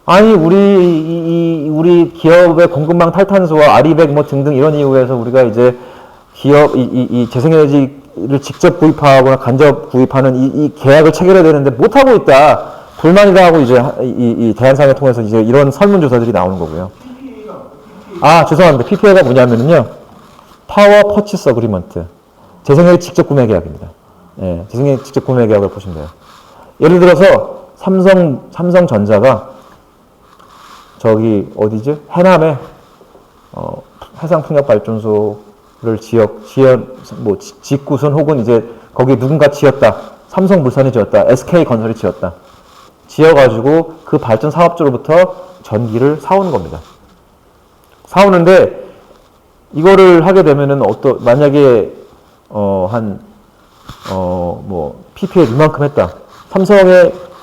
아니, 우리 기업의 공급망 탈탄소와 아리백 등등 이런 이유에서 우리가 이제 이 재생에너지를 직접 구입하거나 간접 구입하는 이 계약을 체결해야 되는데 못하고 있다. 불만이다 하고 이제 이 대한상을 통해서 이제 이런 설문조사들이 나오는 거고요. 죄송합니다. PPA가 뭐냐면요, 파워 퍼치스 어그리먼트. 재생에너지 직접 구매 계약입니다. 예, 재생에너지 직접 구매 계약을 보시면 돼요. 예를 들어서 삼성전자가 어디지? 해남에 해상풍력발전소를 짓고선 혹은 이제 거기 누군가 지었다. 삼성물산이 지었다. SK건설이 지었다. 지어가지고 그 발전 사업주로부터 전기를 사오는 겁니다. 사오는데, 이거를 하게 되면은 만약에 PPA 이만큼 했다.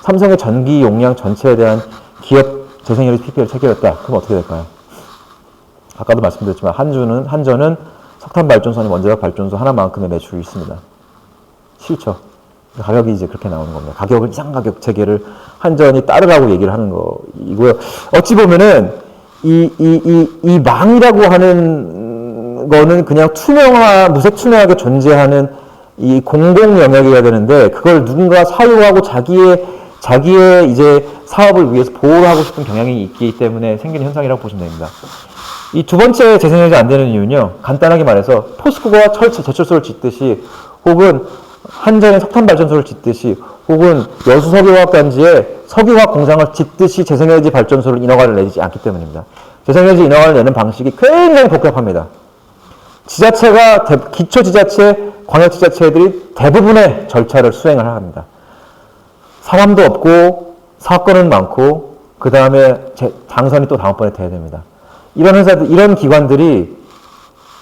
삼성의 전기 용량 전체에 대한 기업 재생에너지 PPA를 체결했다. 그럼 어떻게 될까요? 아까도 말씀드렸지만 한전은 석탄 발전소는 원자력 발전소 하나만큼의 매출이 있습니다. 싫죠. 가격이 이제 그렇게 나오는 겁니다. 가격을 이상 가격 체계를 한전이 따르라고 얘기를 하는 거이고요. 어찌 보면은 이 망이라고 하는 거는 그냥 무색투명하게 존재하는 이 공공 영역이어야 되는데 그걸 누군가 사유하고 자기의 이제 사업을 위해서 보호를 하고 싶은 경향이 있기 때문에 생기는 현상이라고 보시면 됩니다. 이 두 번째 재생에너지 안 되는 이유는요, 간단하게 말해서 포스코가 제철소를 짓듯이 혹은 한전의 석탄 발전소를 짓듯이 혹은 여수 석유화학단지에 석유화학 공장을 짓듯이 재생에너지 발전소를 인허가를 내지 않기 때문입니다. 재생에너지 인허가를 내는 방식이 굉장히 복잡합니다. 기초지자체, 광역지자체들이 대부분의 절차를 수행을 합니다. 사람도 없고 사건은 많고 그 다음에 당선이 또 다음번에 돼야 됩니다. 이런 회사들, 이런 기관들이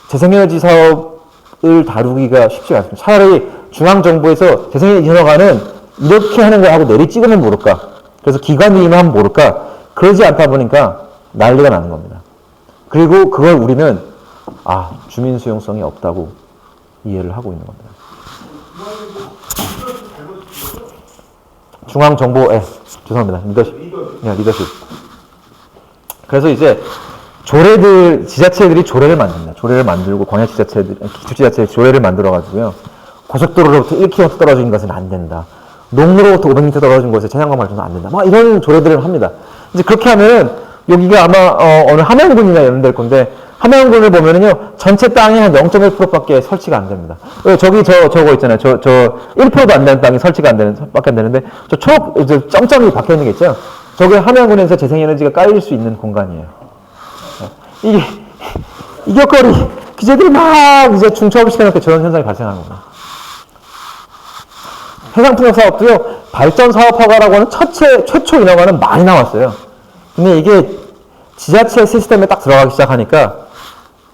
재생에너지 사업을 다루기가 쉽지 않습니다. 차라리 중앙정부에서 재생에너지 인허가는 이렇게 하는 거 하고 내리 찍으면 모를까. 그래서 기관이 임하면 모를까. 그러지 않다 보니까 난리가 나는 겁니다. 그리고 그걸 우리는 주민 수용성이 없다고 이해를 하고 있는 겁니다. 중앙정부, 죄송합니다. 리더십. 그래서 이제 지자체들이 조례를 만듭니다. 조례를 만들고 기초지자체들이 조례를 만들어가지고요. 고속도로로부터 1km 떨어진 것은 안 된다. 농로로부터 500m 떨어진 곳에 태양광 발전소 안 된다. 이런 조례들을 합니다. 이제 그렇게 하면은 여기가 아마 어느 함양군이나 이런 데일 건데 함양군을 보면은요 전체 땅의 한 0.1%밖에 설치가 안 됩니다. 저기 저거 있잖아요. 저 1%도 안 되는 땅이 설치가 밖에 안 되는데 저 점점이 박혀 있는 게 있죠. 저게 함양군에서 재생에너지가 깔릴 수 있는 공간이에요. 이격거리 기재들이 막 이제 중첩을 시켜놓고 저런 현상이 발생하는 겁니다. 해상풍력 사업도요 발전 사업 허가라고 하는 최초 인허가는 많이 나왔어요. 근데 이게 지자체 시스템에 딱 들어가기 시작하니까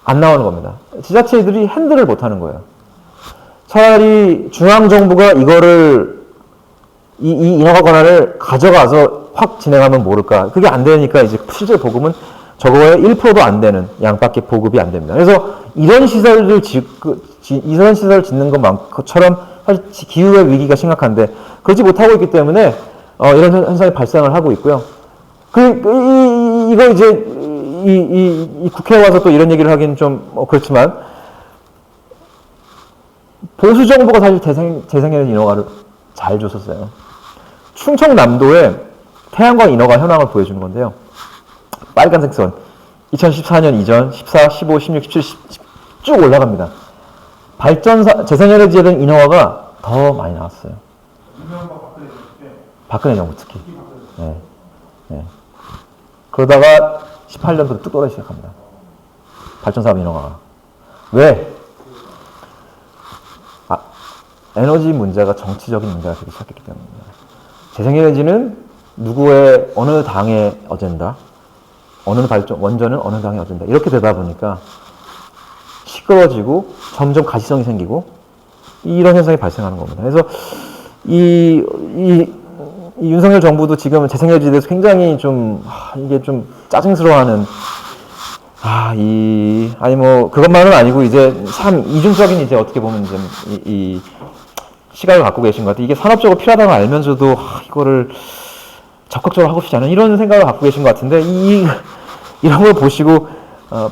안 나오는 겁니다. 지자체들이 핸들을 못 하는 거예요. 차라리 중앙정부가 이거를 이 인허가 권한을 가져가서 확 진행하면 모를까. 그게 안 되니까 이제 실제 보급은 저거에 1%도 안 되는 양밖에 보급이 안 됩니다. 그래서 이런 시설을 짓는 것처럼 사실 기후의 위기가 심각한데 그러지 못하고 있기 때문에 이런 현상이 발생을 하고 있고요. 이거 이제 이 국회에 와서 또 이런 얘기를 하기는 좀 그렇지만 보수 정부가 사실 재생에너지 인허가를 잘 줬었어요. 충청남도에 태양광 인허가 현황을 보여주는 건데요. 빨간색 선 2014년 이전 14, 15, 16, 17, 17 쭉 올라갑니다. 재생에너지에 대한 인허가가 더 많이 나왔어요. 박근혜 정부 특히. 네. 그러다가 18년부터 뚝 떨어지기 시작합니다. 발전사업 인허가가. 왜? 에너지 문제가 정치적인 문제가 되기 시작했기 때문입니다. 재생에너지는 누구의 어느 당의 어젠다, 원전은 어느 당의 어젠다 이렇게 되다 보니까 시끄러워지고 점점 가시성이 생기고 이런 현상이 발생하는 겁니다. 그래서 이 윤석열 정부도 지금 재생에너지에 대해서 굉장히 이게 좀 짜증스러워하는 그것만은 아니고 이제 참 이중적인 이제 어떻게 보면 좀 이 시각을 갖고 계신 것 같아요. 이게 산업적으로 필요하다는 걸 알면서도 이거를 적극적으로 하고 싶지 않은 이런 생각을 갖고 계신 것 같은데 이런 걸 보시고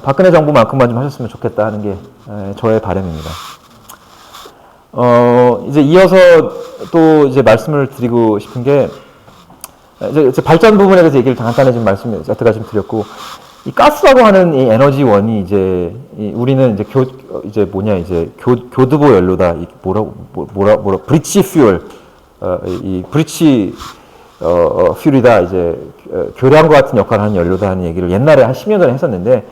박근혜 정부만큼만 좀 하셨으면 좋겠다 하는 게 저의 바람입니다. 이제 이어서 또 이제 말씀을 드리고 싶은 게 이제 발전 부분에 대해서 얘기를 간단히 좀 여태까지 좀 드렸고 이 가스라고 하는 이 에너지원이 이제 우리는 이제 교두보 연료다 브리치 퓨얼 브리치 퓨얼이다 이제 교량과 같은 역할을 하는 연료다 하는 얘기를 옛날에 한 10년 전에 했었는데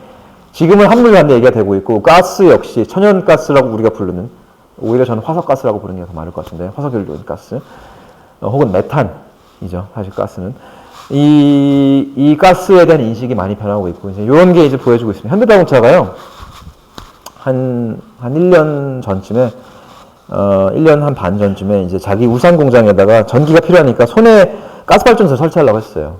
지금은 환물반대 얘기가 되고 있고 가스 역시 천연가스라고 우리가 부르는 오히려 저는 화석가스라고 부르는 게 더 많을 것 같은데 화석연료 가스 혹은 메탄이죠 사실 가스는 이 가스에 대한 인식이 많이 변하고 있고 이제 이런 게 이제 보여주고 있습니다. 현대자동차가요 한 1년 전쯤에 1년 한 반 전쯤에 이제 자기 울산 공장에다가 전기가 필요하니까 손해 가스발전소 설치하려고 했어요.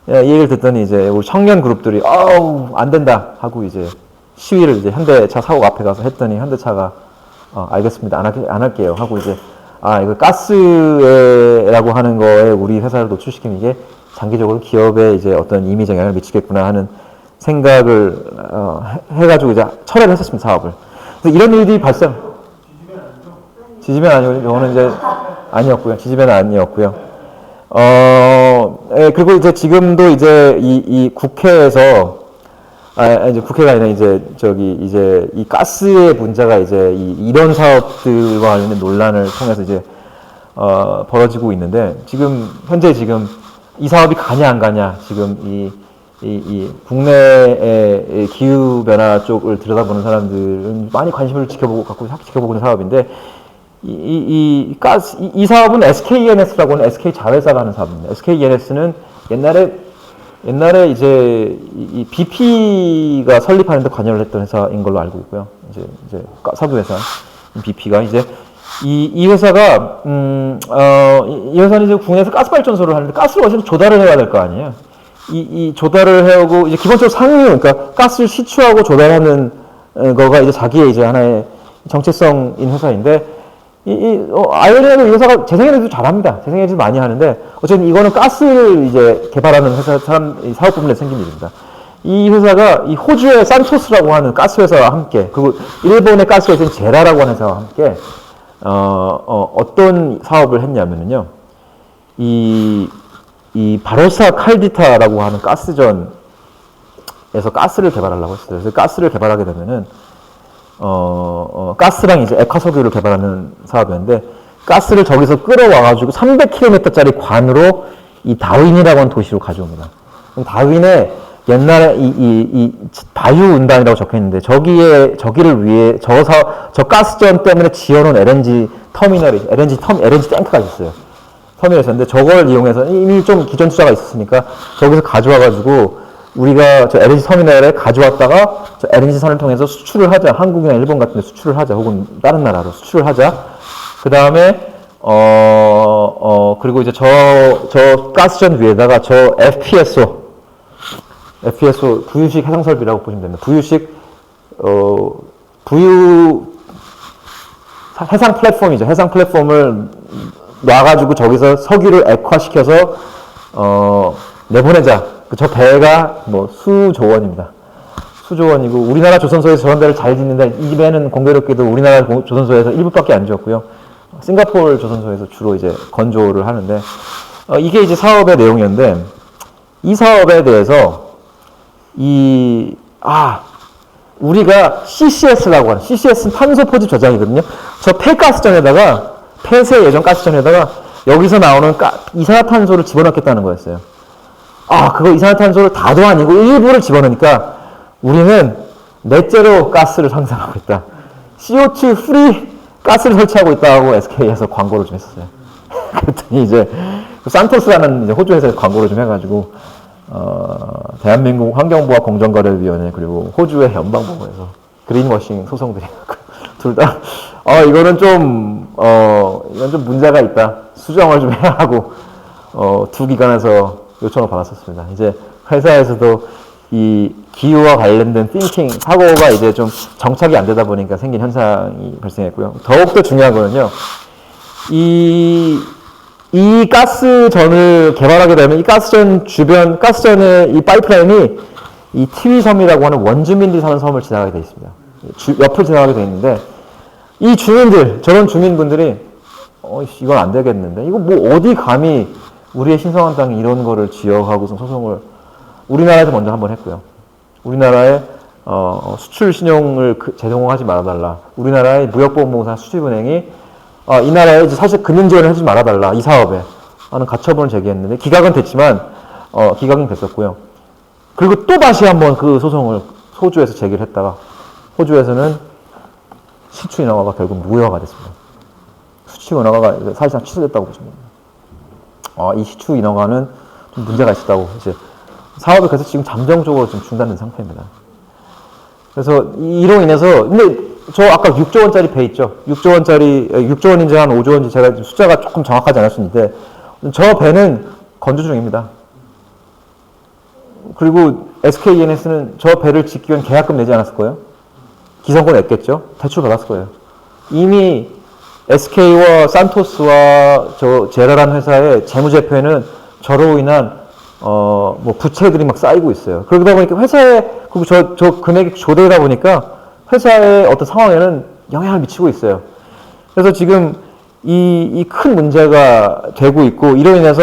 근데 이 얘기를 듣더니 이제 우리 청년 그룹들이 아우 안 된다 하고 이제 시위를 이제 현대차 사고 앞에 가서 했더니 현대차가 알겠습니다. 안 할게요 하고 이제 이거 가스라고 하는 거에 우리 회사를 노출시키는 게 장기적으로 기업에 이제 어떤 이미지 영향을 미치겠구나 하는 생각을 해가지고 이제 철회를 했었습니다, 사업을. 그래서 이런 일들이 발생. 지지면 아니고 이거는 이제 아니었고요. 지지면 아니었고요. 그리고 이제 지금도 이제 이 국회에서 이제 국회가 아니라 이제 이제 이 가스의 문제가 이제 이런 사업들과 관련된 논란을 통해서 이제 벌어지고 있는데 현재 이 사업이 가냐 안 가냐 지금 이 국내의 기후 변화 쪽을 들여다보는 사람들은 많이 관심을 갖고 지켜보고 있는 사업인데 이 사업은 SKENS라고 하는 SK 자회사가 하는 사업입니다. SKENS는 옛날에 이제 이 BP가 설립하는데 관여를 했던 회사인 걸로 알고 있고요. 이제 석유 회사 BP가 이제 이 회사가 이 회사는 이제 국내에서 가스 발전소를 하는데 가스를 어쨌든 조달을 해야 될 거 아니에요. 이 조달을 해오고 이제 기본적으로 상류 그러니까 가스를 시추하고 조달하는 거가 이제 자기의 이제 하나의 정체성인 회사인데 아이오니아도 이 회사가 재생에너지도 잘합니다. 재생에너지도 많이 하는데 어쨌든 이거는 가스를 이제 개발하는 회사 사업 부문에 생긴 일입니다. 이 회사가 이 호주의 산토스라고 하는 가스 회사와 함께 그리고 일본의 가스 회사인 제라라고 하는 회사와 함께 어떤 사업을 했냐면요. 이 바로사 칼디타라고 하는 가스전에서 가스를 개발하려고 했어요. 그래서 가스를 개발하게 되면은 가스랑 이제 액화석유를 개발하는 사업이었는데 가스를 저기서 끌어와가지고 300km짜리 관으로 이 다윈이라고 하는 도시로 가져옵니다. 그럼 다윈에 옛날에 이 바유운단이라고 적혀있는데 저기를 위해 저 가스전 때문에 지어놓은 LNG 탱크가 있었어요. 터미널이었는데 저걸 이용해서 이미 좀 기존 투자가 있었으니까 저기서 가져와가지고 우리가 저 LNG 터미널에 가져왔다가 저 LNG 선을 통해서 수출을 하자. 한국이나 일본 같은 데 수출을 하자. 혹은 다른 나라로 수출을 하자. 그 다음에, 그리고 이제 저 가스전 위에다가 저 FPSO, 부유식 해상설비라고 보시면 됩니다. 해상 플랫폼이죠. 해상 플랫폼을 놔가지고 저기서 석유를 액화시켜서, 내보내자. 저 배가 수조 원입니다. 수조 원이고 우리나라 조선소에서 저런 배를 잘 짓는데 이 배는 공교롭게도 우리나라 조선소에서 일부밖에 안 지었고요. 싱가포르 조선소에서 주로 이제 건조를 하는데 이게 이제 사업의 내용이었는데 이 사업에 대해서 우리가 CCS라고 하는 CCS는 탄소 포집 저장이거든요. 저 폐가스전에다가 폐쇄 예전 가스전에다가 여기서 나오는 이산화탄소를 집어넣겠다는 거였어요. 그거 이산화탄소를 다도 아니고 일부를 집어넣으니까 우리는 넷제로 가스를 생산하고 있다. CO2 프리 가스를 설치하고 있다고 SK에서 광고를 좀 했었어요. 그랬더니 이제 산토스라는 이제 호주 회사에서 광고를 좀 해가지고 대한민국 환경부와 공정거래위원회 그리고 호주의 연방법원에서 그린워싱 소송들이 둘 다 이거는 좀 문제가 있다. 수정을 좀 해야 하고 두 기관에서 요청을 받았었습니다. 이제 회사에서도 이 기후와 관련된 사고가 이제 좀 정착이 안 되다 보니까 생긴 현상이 발생했고요. 더욱더 중요한 거는요. 이 가스전을 개발하게 되면 이 가스전 주변, 가스전의 이 파이프라인이 이 티위섬이라고 하는 원주민들이 사는 섬을 지나가게 되어 있습니다. 옆을 지나가게 되어 있는데 이 저런 주민분들이 이건 안 되겠는데 이거 어디 감히 우리의 신성한 땅이 이런 거를 지역하고서 소송을 우리나라에서 먼저 한번 했고요. 우리나라의 수출 신용을 제공하지 말아달라. 우리나라의 무역보험공사 수출은행이 이 나라에 이제 사실 금융 지원을 해주지 말아달라. 이 사업에 하는 가처분을 제기했는데 기각은 됐지만 기각은 됐었고요. 그리고 또 다시 한번 그 소송을 호주에서 제기를 했다가 호주에서는 시추 인허가가 결국 무효화가 됐습니다. 시추 인허가가 사실상 취소됐다고 보시면 됩니다. 이 시추 인허가는 좀 문제가 있었다고 이제 사업이 그래서 지금 잠정적으로 좀 중단된 상태입니다. 그래서 이로 인해서 근데 저 아까 6조 원짜리 배 있죠. 6조 원인지 한 5조 원인지 제가 숫자가 조금 정확하지 않았는데 저 배는 건조 중입니다. 그리고 SKENS는 저 배를 짓기 위한 계약금 내지 않았을 거예요. 기성권 냈겠죠. 대출 받았을 거예요. 이미 SK와 산토스와 저 제라라는 회사의 재무제표에는 저로 인한 뭐 부채들이 막 쌓이고 있어요. 그러다 보니까 회사에 그리고 저 금액이 조대다 보니까 회사의 어떤 상황에는 영향을 미치고 있어요. 그래서 지금 이 큰 문제가 되고 있고 이로 인해서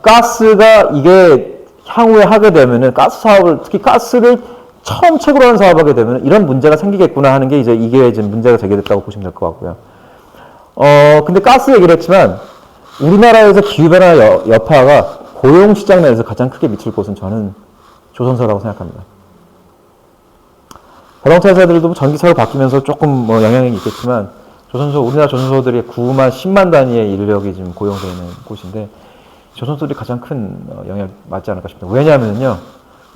가스가 이게 향후에 하게 되면은 가스 사업을 특히 가스를 처음 최고로 하는 사업하게 되면 이런 문제가 생기겠구나 하는 게 이게 이제 문제가 제기됐다고 보시면 될 것 같고요. 근데 가스 얘기를 했지만 우리나라에서 기후변화 여파가 고용 시장 면에서 가장 크게 미칠 곳은 저는 조선소라고 생각합니다. 자동차 회사들도 전기차로 바뀌면서 조금 뭐 영향이 있겠지만 우리나라 조선소들이 9만, 10만 단위의 인력이 지금 고용되어 있는 곳인데 조선소들이 가장 큰 영향을 받지 않을까 싶습니다. 왜냐하면요,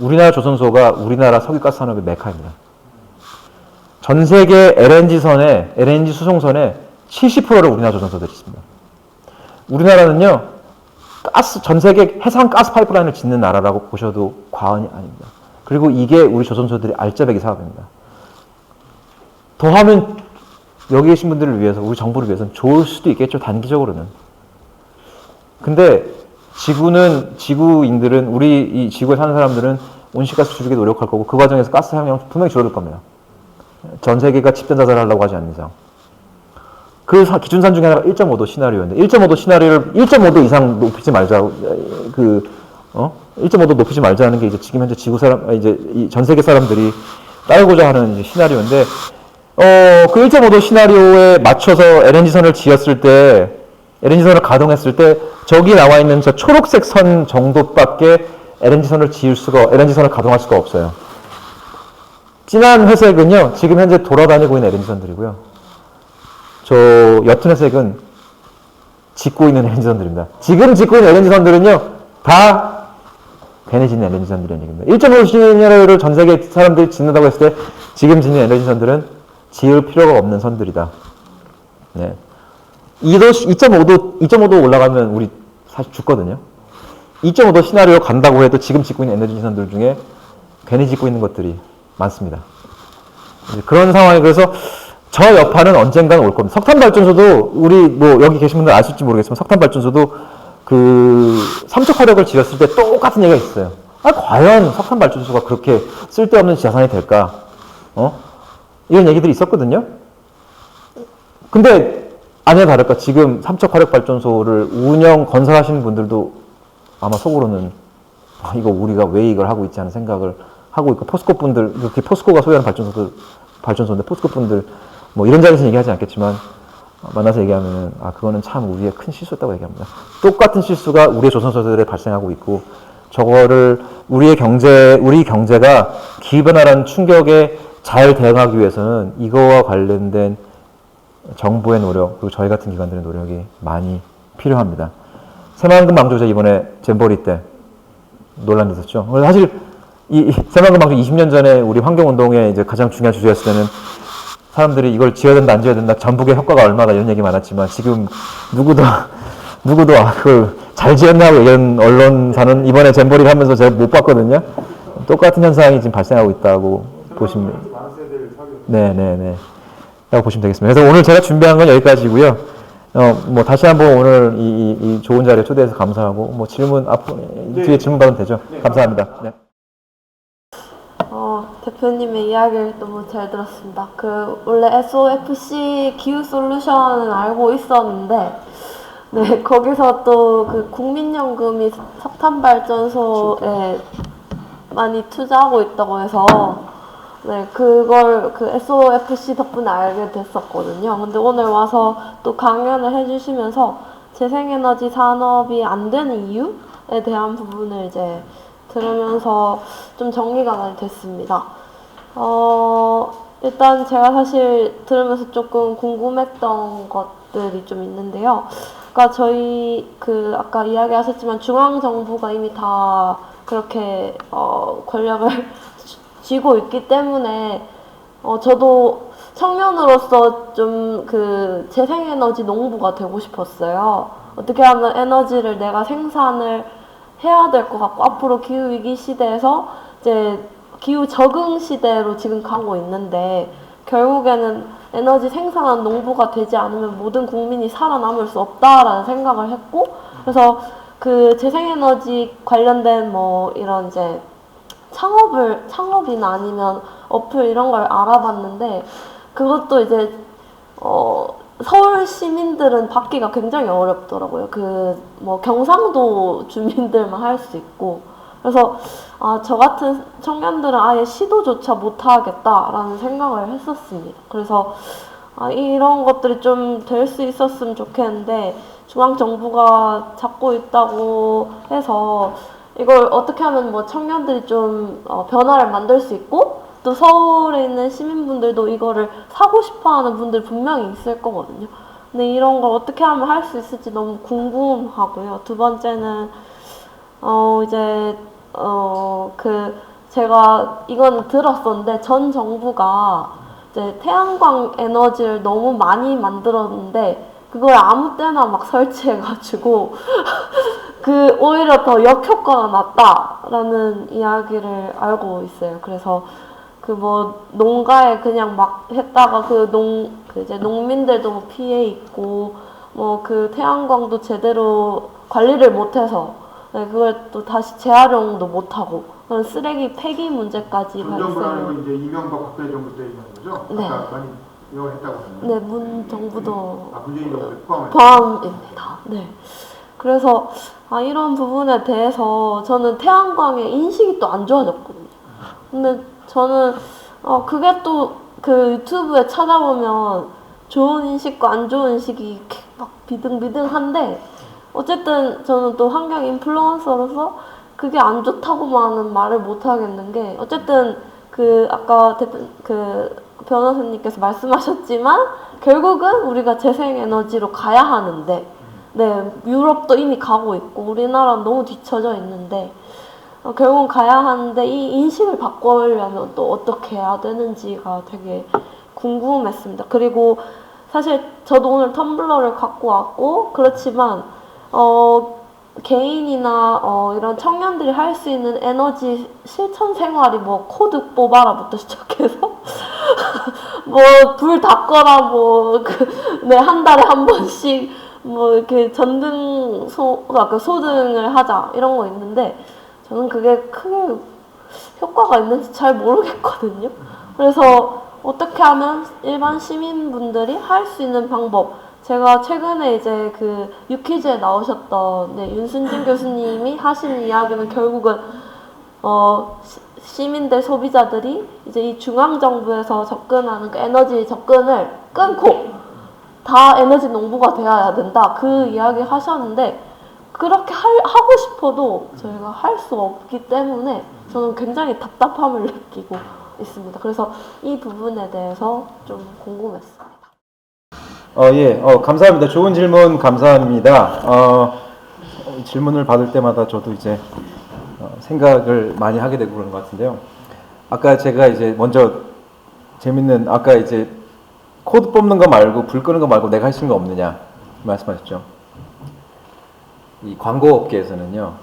우리나라 조선소가 우리나라 석유가스 산업의 메카입니다. 전 세계 LNG 수송선의 70%를 우리나라 조선소들이 있습니다. 우리나라는요, 전 세계 해상 가스 파이프라인을 짓는 나라라고 보셔도 과언이 아닙니다. 그리고 이게 우리 조선소들의 알짜배기 사업입니다. 더하면 여기 계신 분들을 위해서, 우리 정부를 위해서는 좋을 수도 있겠죠, 단기적으로는. 근데 지구인들은, 우리 이 지구에 사는 사람들은 온실가스 줄이기 노력할 거고, 그 과정에서 가스 사용량은 분명히 줄어들 겁니다. 전 세계가 집단자살을 하려고 하지 않는 이상. 그 기준산 중에 하나가 1.5도 시나리오인데, 1.5도 시나리오를 1.5도 이상 높이지 말자, 1.5도 높이지 말자는 게 이제 지금 현재 전 세계 사람들이 따르고자 하는 이제 시나리오인데, 그 1.5도 시나리오에 맞춰서 LNG선을 LNG선을 가동했을 때, 저기 나와 있는 저 초록색 선 정도밖에 LNG선을 가동할 수가 없어요. 진한 회색은요, 지금 현재 돌아다니고 있는 LNG선들이고요. 저 옅은 회색은 짓고 있는 LNG선들입니다. 지금 짓고 있는 LNG선들은요, 다 괜히 짓는 LNG선들이라는 얘기입니다. 1.5도 시나리오를 전 세계 사람들이 짓는다고 했을 때, 지금 짓는 LNG선들은 지을 필요가 없는 선들이다. 네. 2.5도 올라가면 우리 사실 죽거든요. 2.5도 시나리오 간다고 해도 지금 짓고 있는 에너지선들 중에 괜히 짓고 있는 것들이 많습니다. 그런 상황이, 그래서 저 여파는 언젠가는 올 겁니다. 석탄발전소도 우리 뭐 여기 계신 분들 아실지 모르겠지만 석탄발전소도 그 삼척 화력을 지었을 때 똑같은 얘기가 있어요. 과연 석탄발전소가 그렇게 쓸데없는 자산이 될까? 이런 얘기들이 있었거든요. 근데 아니나 다를까 지금 삼척 화력발전소를 건설하시는 분들도 아마 속으로는 이거 우리가 왜 이걸 하고 있지 하는 생각을 하고 있고, 포스코 분들, 이렇게 포스코가 소유하는 발전소인데 포스코 분들 뭐 이런 자리에서 얘기하지 않겠지만 만나서 얘기하면은 그거는 참 우리의 큰 실수였다고 얘기합니다. 똑같은 실수가 우리의 조선소들에 발생하고 있고, 저거를 우리 경제가 기후변화라는 충격에 잘 대응하기 위해서는 이거와 관련된 정부의 노력, 그리고 저희 같은 기관들의 노력이 많이 필요합니다. 새만금 방조제 이번에 잼버리 때 논란이 있었죠. 사실 이 새만금 방조 20년 전에 우리 환경운동의 이제 가장 중요한 주제였을 때는 사람들이 이걸 지어야 된다, 안 지어야 된다, 전북의 효과가 얼마다 이런 얘기 많았지만, 지금 누구도 그걸 잘 지었나 하고 이런 언론사는 이번에 잼버리를 하면서 제가 못 봤거든요. 똑같은 현상이 지금 발생하고 있다고 보시면, 네네네. 라고 보시면 되겠습니다. 그래서 오늘 제가 준비한 건 여기까지고요. 뭐 다시 한번 오늘 이 좋은 자리에 초대해서 감사하고, 뭐 질문 뒤에 질문 받으면 되죠. 감사합니다. 네. 대표님의 이야기를 너무 잘 들었습니다. 원래 SOFC 기후 솔루션은 알고 있었는데, 네, 거기서 또 국민연금이 석탄발전소에 많이 투자하고 있다고 해서, 네, SOFC 덕분에 알게 됐었거든요. 근데 오늘 와서 또 강연을 해주시면서 재생에너지 산업이 안 되는 이유에 대한 부분을 이제 들으면서 좀 정리가 많이 됐습니다. 일단 제가 사실 들으면서 조금 궁금했던 것들이 좀 있는데요. 그러니까 저희 아까 이야기하셨지만 중앙정부가 이미 다 그렇게 권력을 쥐고 있기 때문에 저도 청년으로서 좀 재생에너지 농부가 되고 싶었어요. 어떻게 하면 에너지를 내가 생산을 해야 될 것 같고 앞으로 기후 위기 시대에서 이제 기후 적응 시대로 지금 가고 있는데 결국에는 에너지 생산한 농부가 되지 않으면 모든 국민이 살아남을 수 없다라는 생각을 했고 그래서 그 재생에너지 관련된 뭐 이런 이제 창업이나 아니면 어플 이런 걸 알아봤는데 그것도 이제 서울 시민들은 받기가 굉장히 어렵더라고요. 그 뭐 경상도 주민들만 할 수 있고 그래서 저 같은 청년들은 아예 시도조차 못 하겠다라는 생각을 했었습니다. 그래서 이런 것들이 좀 될 수 있었으면 좋겠는데 중앙 정부가 잡고 있다고 해서 이걸 어떻게 하면 뭐 청년들이 좀 변화를 만들 수 있고 또 서울에 있는 시민분들도 이거를 사고 싶어하는 분들 분명히 있을 거거든요. 근데 이런 걸 어떻게 하면 할 수 있을지 너무 궁금하고요. 두 번째는 이제 제가 이건 들었었는데 전 정부가 이제 태양광 에너지를 너무 많이 만들었는데 그걸 아무 때나 막 설치해가지고 오히려 더 역효과가 났다라는 이야기를 알고 있어요. 그래서 뭐 농가에 그냥 막 했다가 이제 농민들도 피해 있고 뭐 태양광도 제대로 관리를 못해서 그걸 또 다시 재활용도 못하고 그런 쓰레기 폐기 문제까지 전 정부라는 발생해요. 건 이제 이명박 박근혜 정부 때 있는 거죠? 네. 아까 많이 이용했다고 했는데. 네, 문 정부도 문재인 정부 포함해서. 포함입니다. 네. 그래서 이런 부분에 대해서 저는 태양광의 인식이 또 안 좋아졌거든요. 근데 저는 그게 또 유튜브에 찾아보면 좋은 인식과 안 좋은 인식이 이렇게 막 비등비등한데 어쨌든 저는 또 환경 인플루언서로서 그게 안 좋다고만은 말을 못 하겠는 게 어쨌든 아까 변호사님께서 말씀하셨지만 결국은 우리가 재생에너지로 가야 하는데 네, 유럽도 이미 가고 있고 우리나라는 너무 뒤처져 있는데 결국은 가야 하는데 이 인식을 바꾸려면 또 어떻게 해야 되는지가 되게 궁금했습니다. 그리고 사실 저도 오늘 텀블러를 갖고 왔고 그렇지만 개인이나 이런 청년들이 할 수 있는 에너지 실천 생활이 뭐 코드 뽑아라부터 시작해서 뭐 불 닦거나 한 달에 한 번씩 뭐 이렇게 소등을 하자 이런 거 있는데 저는 그게 크게 효과가 있는지 잘 모르겠거든요. 그래서 어떻게 하면 일반 시민분들이 할 수 있는 방법 제가 최근에 이제 유퀴즈에 나오셨던 윤순진 교수님이 하신 이야기는 결국은 시민들 소비자들이 이제 이 중앙 정부에서 접근하는 에너지 접근을 끊고 다 에너지 농부가 되어야 된다 그 이야기 하셨는데 그렇게 하고 싶어도 저희가 할 수 없기 때문에 저는 굉장히 답답함을 느끼고 있습니다. 그래서 이 부분에 대해서 좀 궁금했습니다. 감사합니다. 좋은 질문 감사합니다. 질문을 받을 때마다 저도 이제 생각을 많이 하게 되고 그런 것 같은데요. 아까 제가 이제 먼저 재밌는 아까 이제 코드 뽑는 거 말고 불 끄는 거 말고 내가 할 수 있는 거 없느냐 말씀하셨죠. 이 광고 업계에서는요.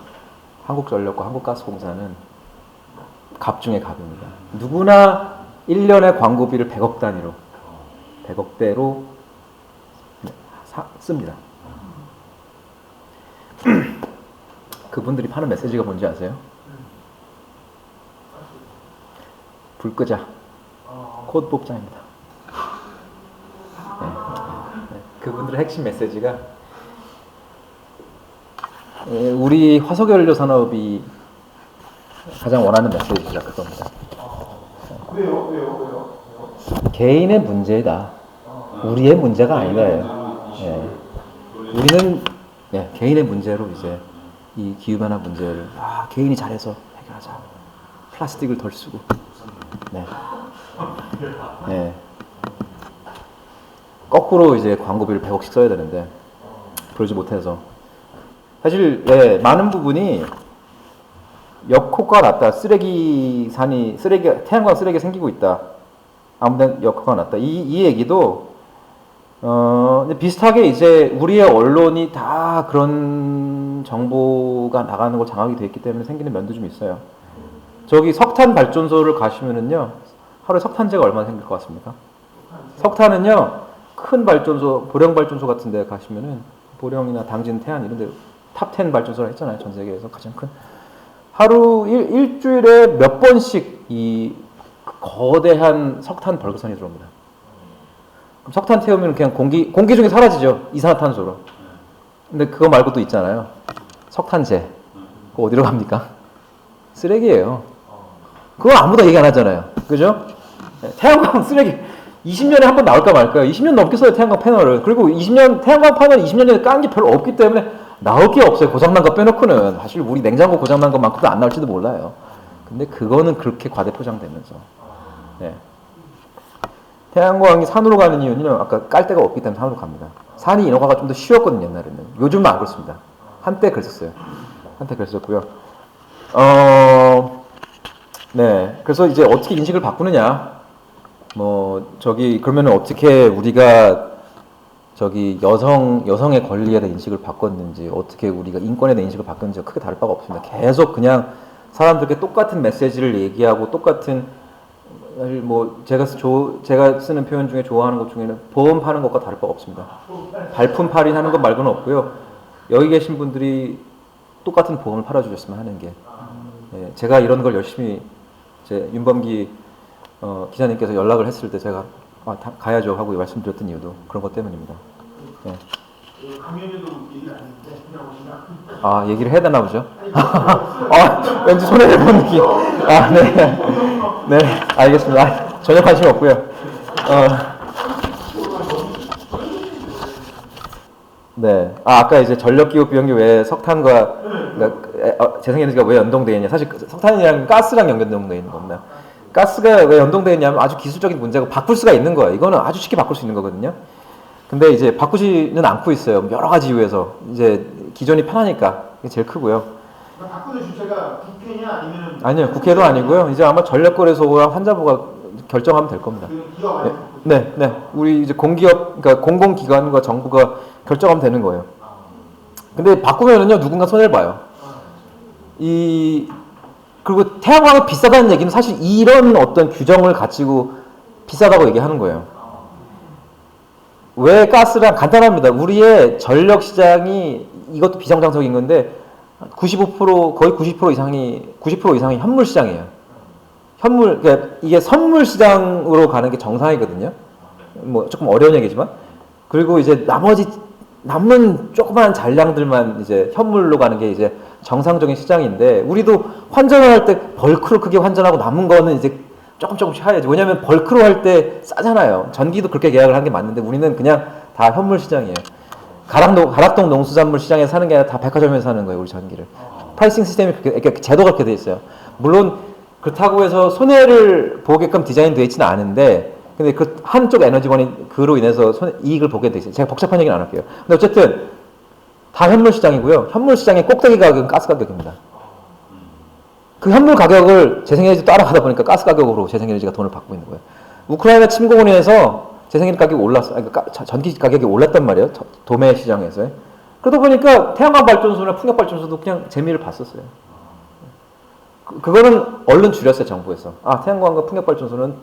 한국전력과 한국가스공사는 갑 중에 갑입니다. 누구나 1년에 광고비를 100억 단위로 100억대로 씁니다. 그분들이 파는 메시지가 뭔지 아세요? 불 끄자. 코드 뽑자입니다. 그분들의 핵심 메시지가 우리 화석연료 산업이 가장 원하는 메시지가 그겁니다. 왜요? 개인의 문제다. 우리의 문제가 아니다. 우리는 개인의 문제로 이제 이 기후변화 문제를 개인이 잘해서 해결하자. 플라스틱을 덜 쓰고. 거꾸로 이제 광고비를 100억씩 써야 되는데 그러지 못해서 사실 많은 부분이 역효과가 났다. 태양광 쓰레기 생기고 있다. 아무튼 역효과가 났다. 이 얘기도 근데 비슷하게 이제 우리의 언론이 다 그런 정보가 나가는 걸 장악이 돼 있기 때문에 생기는 면도 좀 있어요. 저기 석탄 발전소를 가시면은요, 하루에 석탄재가 얼마나 생길 것 같습니까? 석탄은요, 큰 발전소, 보령 발전소 같은 데 가시면은, 보령이나 당진, 태안 이런 데 탑 10 발전소라 했잖아요. 전 세계에서 가장 큰. 하루 일주일에 몇 번씩 이 거대한 석탄 벌거선이 들어옵니다. 그럼 석탄 태우면 그냥 공기 중에 사라지죠. 이산화탄소로. 근데 그거 말고 또 있잖아요. 석탄재. 그거 어디로 갑니까? 쓰레기예요. 그거 아무도 얘기 안 하잖아요. 그죠? 태양광 쓰레기. 20년에 한 번 나올까 말까요? 20년 넘게 써요, 태양광 패널을. 그리고 태양광 패널 20년 전에 깐 게 별로 없기 때문에 나올 게 없어요. 고장난 거 빼놓고는. 사실 우리 냉장고 고장난 것만큼도 안 나올지도 몰라요. 근데 그거는 그렇게 과대포장되면서. 네. 태양광이 산으로 가는 이유는 아까 깔 데가 없기 때문에 산으로 갑니다. 산이 인허가가 좀 더 쉬웠거든요, 옛날에는. 요즘은 안 그렇습니다. 한때 그랬었어요. 한때 그랬었고요. 네. 그래서 이제 어떻게 인식을 바꾸느냐. 그러면은 어떻게 우리가 여성의 권리에 대한 인식을 바꿨는지, 어떻게 우리가 인권에 대한 인식을 바꿨는지가 크게 다를 바가 없습니다. 계속 그냥 사람들께 똑같은 메시지를 얘기하고 똑같은, 제가 쓰는 표현 중에 좋아하는 것 중에는 보험 파는 것과 다를 바가 없습니다. 발품 할인하는 것 말고는 없고요. 여기 계신 분들이 똑같은 보험을 팔아주셨으면 하는 게, 제가 이런 걸 열심히 윤범기 기자님께서 연락을 했을 때 제가 가야죠 하고 말씀드렸던 이유도 그런 것 때문입니다. 네. 강연에도 얘기를 안 했는데 그냥 오시나? 아, 얘기를 해야 되나 보죠? 왠지 손해를 본 느낌. 네. 네, 알겠습니다. 전혀 관심 없고요. 네. 아까 이제 전력기후 비용기 왜 석탄과 재생에너지가 왜 연동되어 있냐. 사실 석탄이랑 가스랑 연동되어 있는 겁니다. 가스가 왜 연동되어 있냐면 아주 기술적인 문제고 바꿀 수가 있는 거예요. 이거는 아주 쉽게 바꿀 수 있는 거거든요. 근데 이제 바꾸지는 않고 있어요. 여러 가지 이유에서. 이제 기존이 편하니까. 이게 제일 크고요. 바꾸는 주체가 국회냐 아니면 아니요. 국회도 아니고요. 이제 아마 전력거래소와 환자부가 결정하면 될 겁니다. 네. 우리 이제 공기업, 그러니까 공공기관과 정부가 결정하면 되는 거예요. 근데 바꾸면은요, 누군가 손해를 봐요. 그리고 태양광이 비싸다는 얘기는 사실 이런 어떤 규정을 가지고 비싸다고 얘기하는 거예요. 왜 가스랑 간단합니다. 우리의 전력 시장이 이것도 비정상적인 건데 95% 거의 90% 이상이 현물 시장이에요. 그러니까 이게 선물 시장으로 가는 게 정상이거든요. 조금 어려운 얘기지만. 그리고 이제 남은 조그만 잔량들만 이제 현물로 가는 게 이제 정상적인 시장인데, 우리도 환전을 할 때 벌크로 크게 환전하고 남은 거는 이제 조금씩 해야죠. 왜냐면 벌크로 할 때 싸잖아요. 전기도 그렇게 계약을 하는 게 맞는데 우리는 그냥 다 현물 시장이에요. 가락동 농수산물 시장에서 사는 게 아니라 다 백화점에서 사는 거예요, 우리 전기를. 프라이싱 시스템이 그러니까 제도가 그렇게 돼 있어요. 물론 그렇다고 해서 손해를 보게끔 디자인되어 있지는 않은데, 근데 그 한쪽 에너지원이 그로 인해서 이익을 보게 돼 있어요. 제가 복잡한 얘기는 안 할게요. 근데 어쨌든 다 현물 시장이고요. 현물 시장의 꼭대기 가격은 가스 가격입니다. 그 현물 가격을 재생에너지 따라가다 보니까 가스 가격으로 재생에너지가 돈을 받고 있는 거예요. 우크라이나 침공으로 인해서 재생에너지 가격이 전기 가격이 올랐단 말이에요. 도매 시장에서. 그러다 보니까 태양광 발전소나 풍력 발전소도 그냥 재미를 봤었어요. 그거는 얼른 줄였어요, 정부에서. 태양광과 풍력 발전소는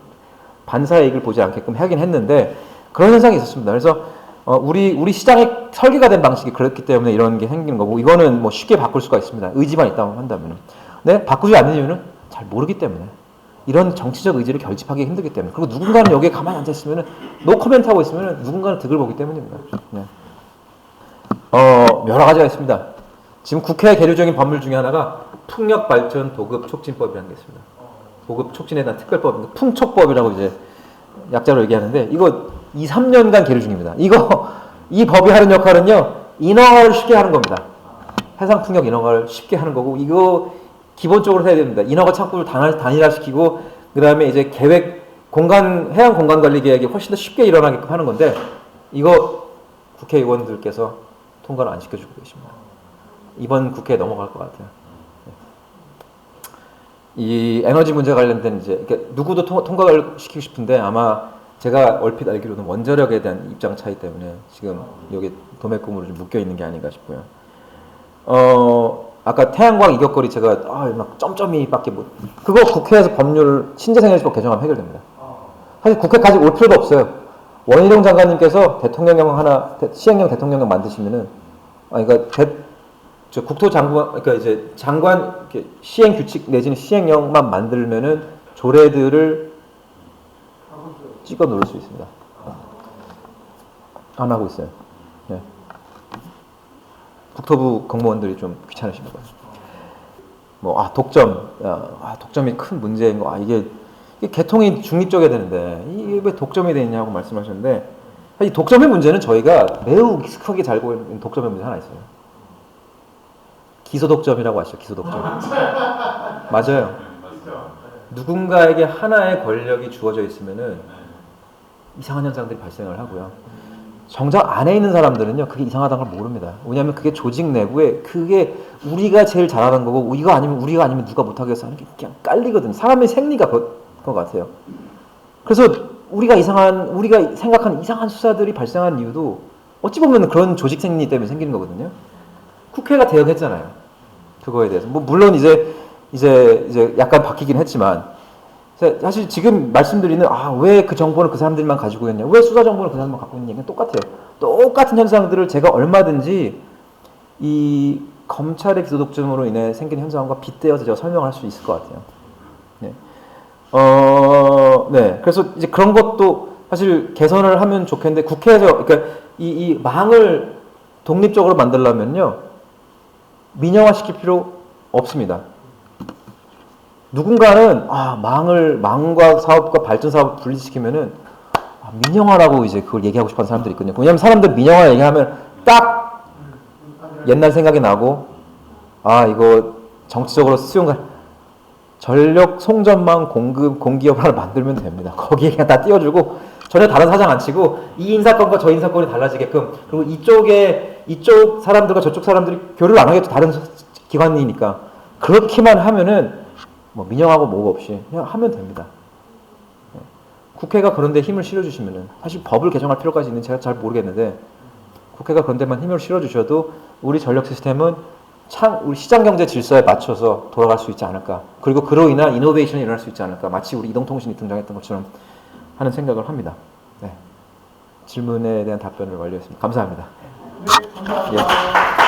반사의 이익을 보지 않게끔 하긴 했는데 그런 현상이 있었습니다. 그래서 우리 시장의 설계가 된 방식이 그렇기 때문에 이런 게 생기는 거고, 이거는 쉽게 바꿀 수가 있습니다. 의지만 있다고 한다면. 네, 바꾸지 않는 이유는 잘 모르기 때문에. 이런 정치적 의지를 결집하기 힘들기 때문에. 그리고 누군가는 여기에 가만히 앉아 있으면은 노 코멘트 하고 있으면은 누군가는 득을 보기 때문입니다. 네. 여러 가지가 있습니다. 지금 국회에 계류 중인 법률 중에 하나가 풍력 발전 도급 촉진법이라는 게 있습니다. 보급 촉진에 대한 특별법, 풍촉법이라고 이제 약자로 얘기하는데, 이거 2, 3년간 계류 중입니다. 이 법이 하는 역할은요, 인허가를 쉽게 하는 겁니다. 해상 풍력 인허가를 쉽게 하는 거고, 이거 기본적으로 해야 됩니다. 인허가 창구를 단일화시키고, 그 다음에 이제 해양 공간 관리 계획이 훨씬 더 쉽게 일어나게끔 하는 건데, 이거 국회의원들께서 통과를 안 시켜주고 계십니다. 이번 국회에 넘어갈 것 같아요. 이 에너지 문제 관련된 이제 누구도 통과를 시키고 싶은데 아마 제가 얼핏 알기로는 원자력에 대한 입장 차이 때문에 지금 여기 도매금으로 좀 묶여 있는 게 아닌가 싶고요. 아까 태양광 이격거리 제가 막 점점이밖에 못 그거 국회에서 법률 신재생활법 개정하면 해결됩니다. 사실 국회까지 올 필요도 없어요. 원희룡 장관님께서 대통령령 하나 시행령 대통령령 만드시면은 그러니까 국토장관 그러니까 이제 장관 시행 규칙 내지는 시행령만 만들면은 조례들을 찍어 누를 수 있습니다. 안 하고 있어요. 네. 국토부 공무원들이 좀 귀찮으신 거예요. 독점, 독점이 큰 문제인 거. 이게 개통이 중립적이어야 되는데 이게 왜 독점이 되느냐고 말씀하셨는데 사실 독점의 문제는 저희가 매우 익숙하게 잘 알고 있는 독점의 문제 하나 있어요. 기소독점이라고 아시죠? 기소독점. 맞아요. 누군가에게 하나의 권력이 주어져 있으면은 이상한 현상들이 발생을 하고요. 정작 안에 있는 사람들은요, 그게 이상하다는 걸 모릅니다. 왜냐하면 그게 조직 내부에 그게 우리가 제일 잘하는 거고, 우리가 아니면 누가 못하겠어 하는 게 그냥 깔리거든요. 사람의 생리가 그거 같아요. 그래서 우리가 생각하는 이상한 수사들이 발생하는 이유도 어찌 보면 그런 조직 생리 때문에 생기는 거거든요. 국회가 대응했잖아요. 그거에 대해서. 물론 이제 약간 바뀌긴 했지만, 사실 지금 말씀드리는 왜 그 정보를 그 사람들만 가지고 있냐, 왜 수사 정보를 그 사람만 갖고 있는 얘기는 똑같아요. 똑같은 현상들을 제가 얼마든지 이 검찰의 기소독점으로 인해 생긴 현상과 빗대어서 제가 설명할 수 있을 것 같아요. 네. 네. 그래서 이제 그런 것도 사실 개선을 하면 좋겠는데 국회에서 그러니까 이 망을 독립적으로 만들려면요 민영화 시킬 필요 없습니다. 누군가는 망과 사업과 발전 사업을 분리시키면은 민영화라고 이제 그걸 얘기하고 싶어하는 사람들이 있거든요. 왜냐하면 사람들 민영화 얘기하면 딱 옛날 생각이 나고 이거 정치적으로 전력 송전망 공기업을 하나 만들면 됩니다. 거기에 그냥 다 띄워주고 전혀 다른 사장 안 치고 이 인사권과 저 인사권이 달라지게끔 그리고 이쪽 사람들과 저쪽 사람들이 교류를 안 하겠죠. 다른 기관이니까 그렇게만 하면은 민영하고 뭐가 없이 그냥 하면 됩니다. 국회가 그런데 힘을 실어주시면은 사실 법을 개정할 필요까지 있는지 제가 잘 모르겠는데 국회가 그런 데만 힘을 실어주셔도 우리 전력 시스템은 우리 시장 경제 질서에 맞춰서 돌아갈 수 있지 않을까. 그리고 그로 인한 이노베이션이 일어날 수 있지 않을까. 마치 우리 이동통신이 등장했던 것처럼 하는 생각을 합니다. 네. 질문에 대한 답변을 완료했습니다. 감사합니다. 네, 감사합니다. 예.